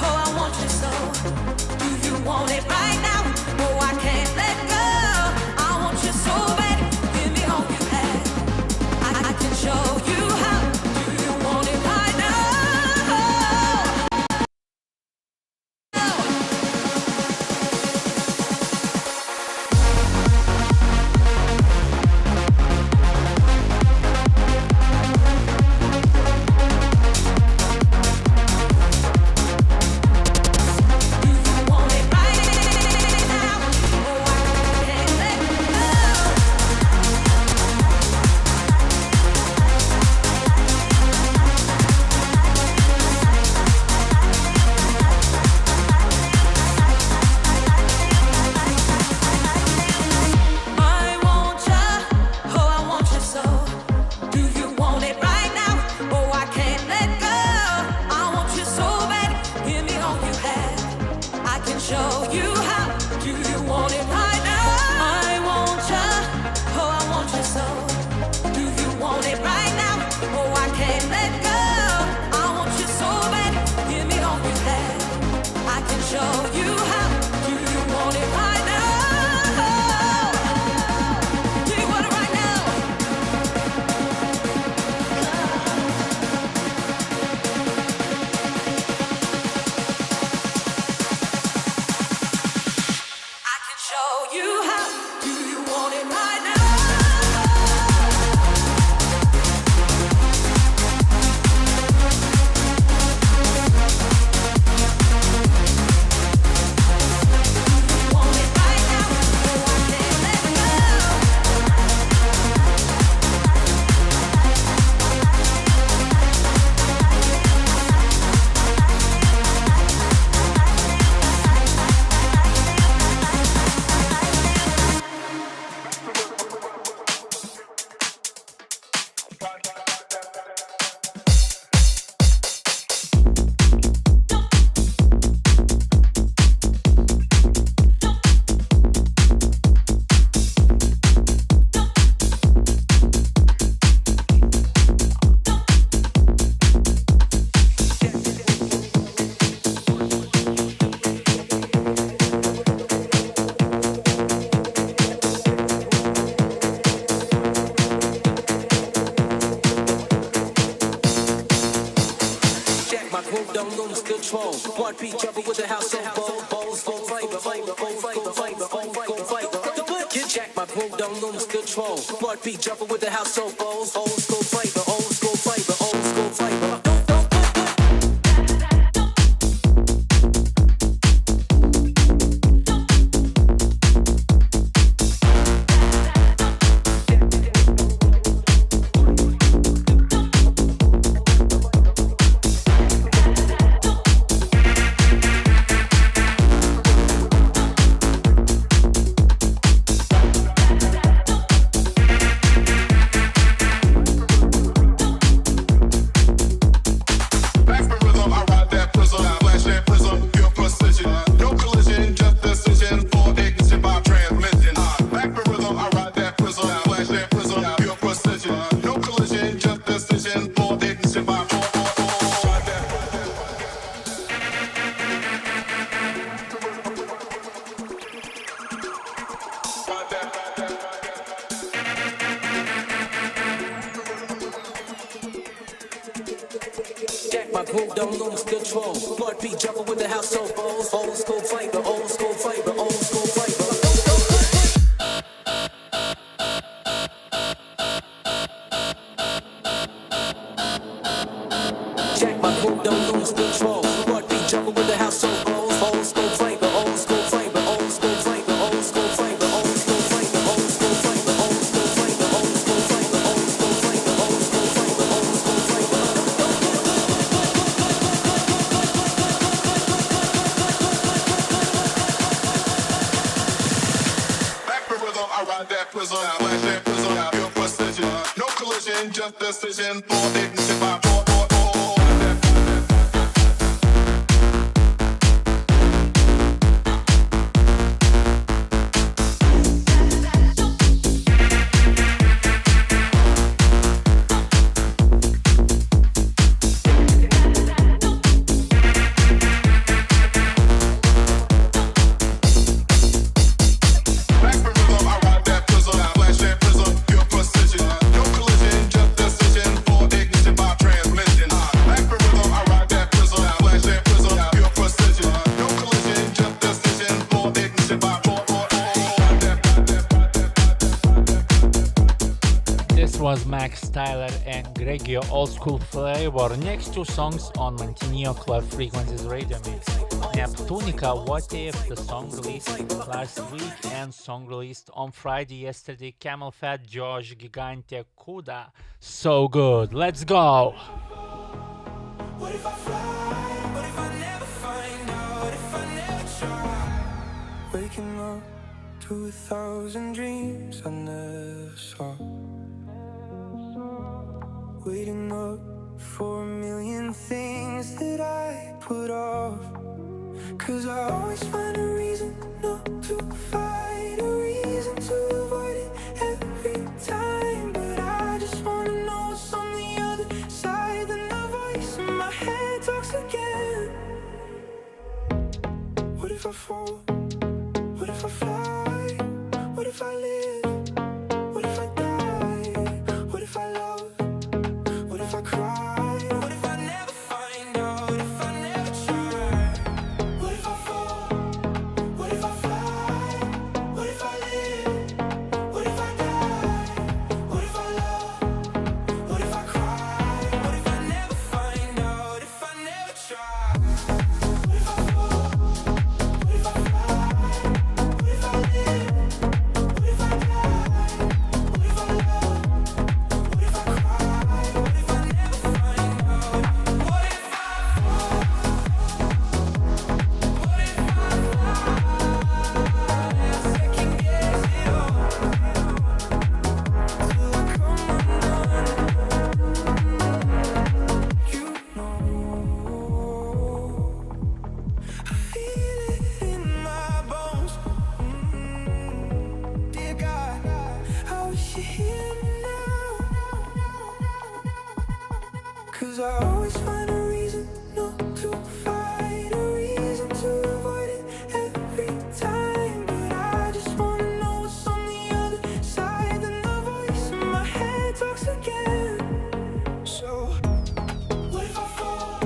oh I want you so. Do you want it groove, don't lose control. One beat jumper with the house so bold. Bowls go flavor, flavor, flavor, flavor, flavor, flavor. Jack my groove, don't lose control. One beat jumper with the house so bold. Old school flavor, old school flavor, old school flavor. My groove don't lose control. Blood beat jumping with the house so bold. Old school flavor, old school flavor, old school flavor. Jack, my groove don't lose control. Blood beat jumping with the house so bold. Old school flavor, old school flavor, old school flavor, old school flavor, old school flavor, old school flavor, old school flavor, old school flavor, old school flavor, old school flavor, old school flavor. I ride that prism, flash that prism, pure precision. No collision, just decision for ignition by was Max Tyler and Gregio Old School Flavor. Next two songs on Mantinho Club Frequencies Radio Mix. Neptunica, What If, the song released last week, and song released on Friday yesterday, Camel Fat, Josh, Gigante, Kuda. So good, let's go! What if I fly? What if I never find out? If I never try? Waking up to 1,000 dreams I never saw. Waiting up for a million things that I put off. 'Cause I always find a reason not to fight, a reason to avoid it every time. But I just wanna know what's on the other side. Then the voice in my head talks again. What if I fall? What if I fly? What if I live? What if I die? What if I love? What if I cry? What if I never find out? If I never try? What if I fall? What if I fly? What if I live? What if I die? What if I love? What if I cry? What if I never find out? If I never try? What if I fall? What if I fly? What if I live? What if I die? What if I love? What if I cry? What if I never find out? What if I fall? What if I second guess it all till I come undone? You know, I feel it in my bones. Dear God, I wish you hear me now. 'Cause I always find a reason not to fight, a reason to avoid it every time. But I just wanna know what's on the other side. Then the voice in my head talks again. So what if I fall?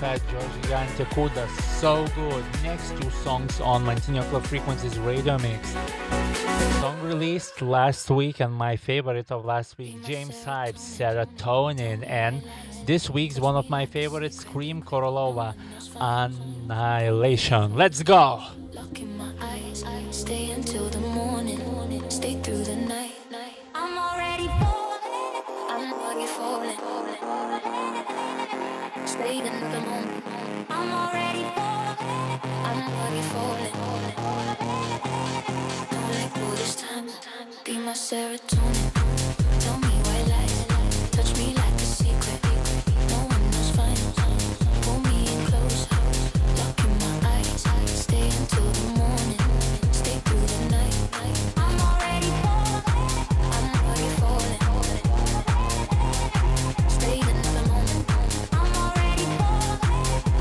Fat George Gigante Kuda, so good. Next two songs on Mantinho Club Frequencies Radio Mix. Song released last week and my favorite of last week, James Hype's Serotonin, and this week's one of my favorites, Scream Korolova, Annihilation. Let's go! Look in my eyes, stay until the morning, stay through the night. I'm already falling, I'm already falling. Stay in the moment. I'm already falling, I'm already falling. Don't let go this time, be my serotonin. Tell me why lies, touch me like a secret. No one knows fine, pull me in close. Look in my eyes, stay until the morning, stay through the night. I'm already falling, I'm already falling. Stay in the moment. I'm already falling,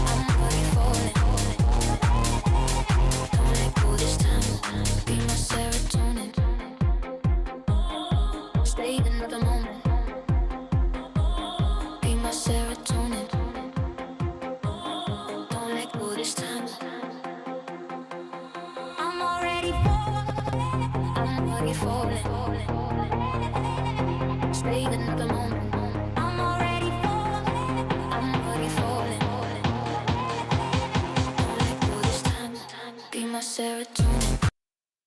I'm already falling. Don't let go this time, be my serotonin. Stay in the moment, be my serotonin. Don't let go this time. I'm already falling, I'm already falling. Stay in the moment. I'm already falling, I'm already falling. Don't let go this time, be my serotonin.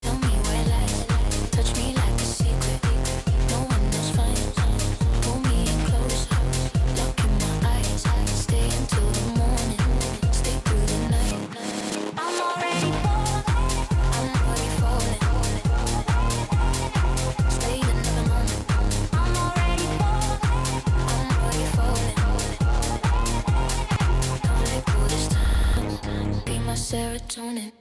Tell me why lies, touch me like a secret. No one knows fine, pull me in close. Look in my eyes, stay until the morning, stay through the night. I'm already falling, I'm already falling. Stay in the moment. I'm already falling, I'm already falling. Don't let go this time, be my serotonin.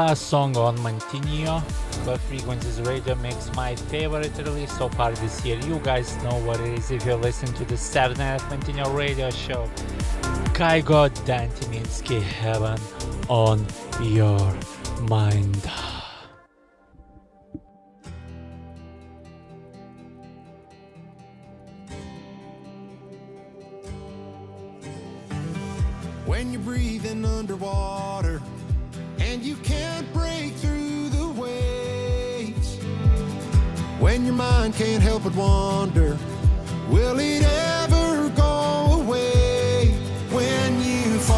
last song on Mantinho, Club Frequencies Radio makes my favorite release so far this year. You guys know what it is if you listen to the Saturday Night Mantinho radio show. Kaigo Dantiminski, Heaven on Your Mind. When you're breathing underwater and you can't break through the waves, when your mind can't help but wonder, will it ever go away? When you fall,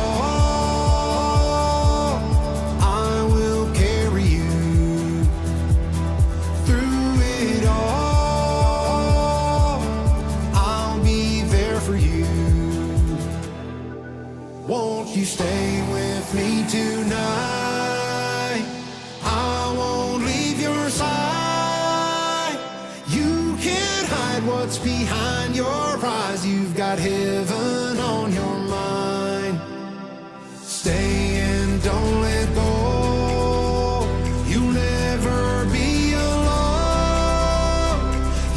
I will carry you through it all. I'll be there for you. Won't you stay with me tonight? I won't leave your side. You can't hide what's behind your eyes. You've got heaven on your mind. Stay and don't let go. You'll never be alone.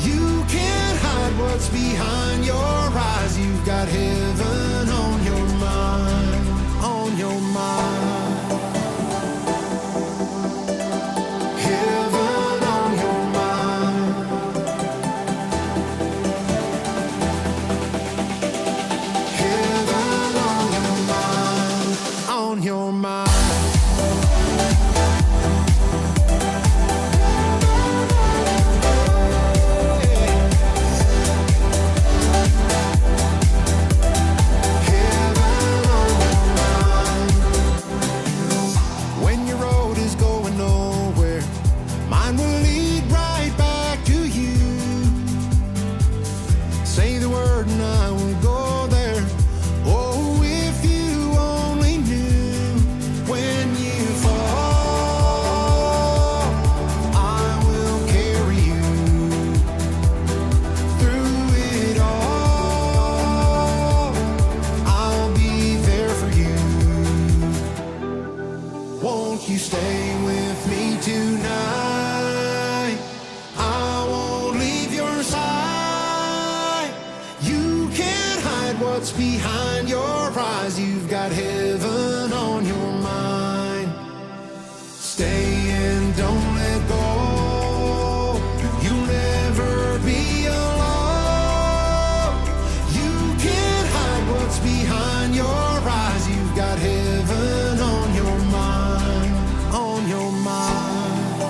You can't hide what's behind your eyes. You've got heaven on your mind, on your mind. Heaven on your mind. Heaven on your mind, on your mind. When your road is going nowhere, mine will lead right back to you. Say the word and I will go there. Oh, if you only knew. When you fall, I will carry you through it all. I'll be there for you. Won't you stay with me tonight? I won't leave your side. You can't hide what's behind your eyes. You've got heaven on your mind. Stay and don't let go. You'll never be alone. You can't hide what's behind your eyes. You've got heaven on your mind, on your mind.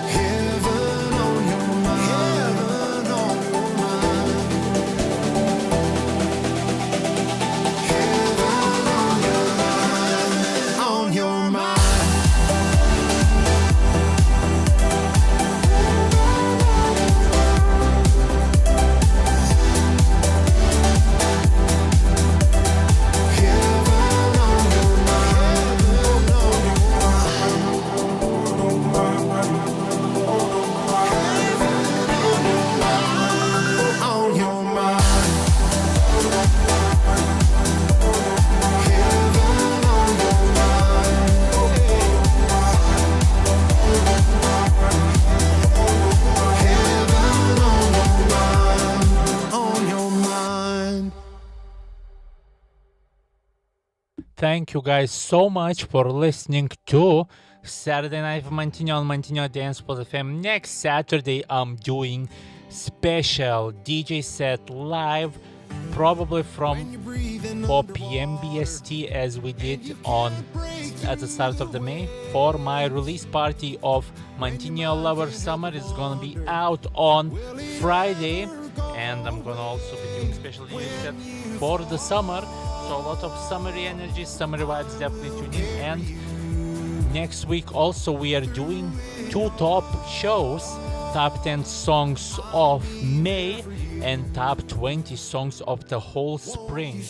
Heaven on your mind, heaven on your mind. Heaven on your mind, on your mind. On your mind. Heaven on your mind. Heaven on your mind. On your mind. Thank you guys so much for listening to Saturday Night with Mantinho on Mantinho Dance Plus FM. Next Saturday, I'm doing special DJ set live, probably from 4 p.m. BST, as we did on at the start of the May, for my release party of Mantinho Lover Summer. It's gonna be out on Friday, and I'm gonna also be doing special DJ set for the summer. So a lot of summery energy, summery vibes, definitely tune in. And next week also we are doing 2 top shows, top 10 songs of May and top 20 songs of the whole spring.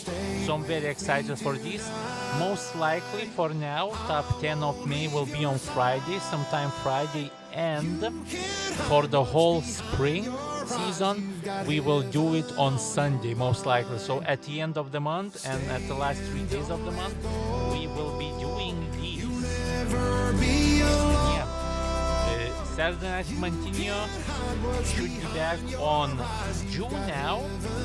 So I'm very excited for this. Most likely for now, top 10 of May will be on Friday, sometime Friday, and for the whole spring season we will do it on Sunday most likely. So at the end of the month and at the last 3 days of the month we will be doing be alone. Yeah. Saturday Night Mantinho should be back on June now.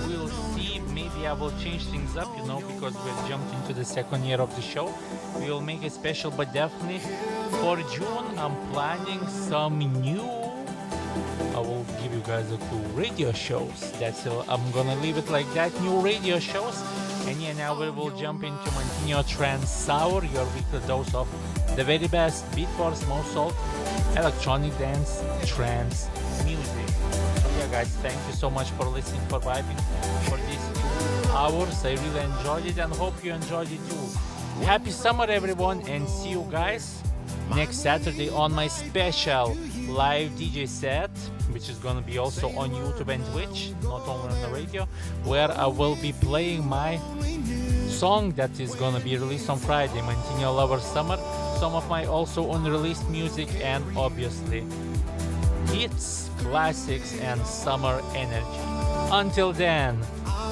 We'll see. Maybe I will change things up, because we're jumped into the second year of the show. We will make it special, but definitely for June, I'm planning some new. I will give you guys a clue. Radio shows. I'm gonna leave it like that. New radio shows. And yeah, now we will jump into Mantinho Trance Sour, your weekly dose of the very best beatbox, most soul, electronic dance, trance music. So yeah, guys, thank you so much for listening, for vibing for these 2 hours. I really enjoyed it and hope you enjoyed it too. Happy summer, everyone, and see you guys next Saturday on my special live DJ set, which is gonna be also on YouTube and Twitch, not only on the radio, where I will be playing my song that is gonna be released on Friday, Mantinho Lover Summer, some of my also unreleased music, and obviously hits, classics, and summer energy. Until then,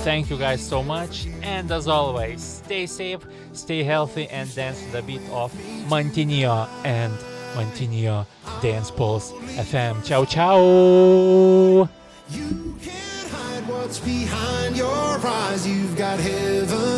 thank you guys so much, and as always, stay safe, stay healthy, and dance to the beat of Mantinho and Mantinho Dance Pulse FM. Ciao, ciao! You can't hide what's behind your eyes. You've got heaven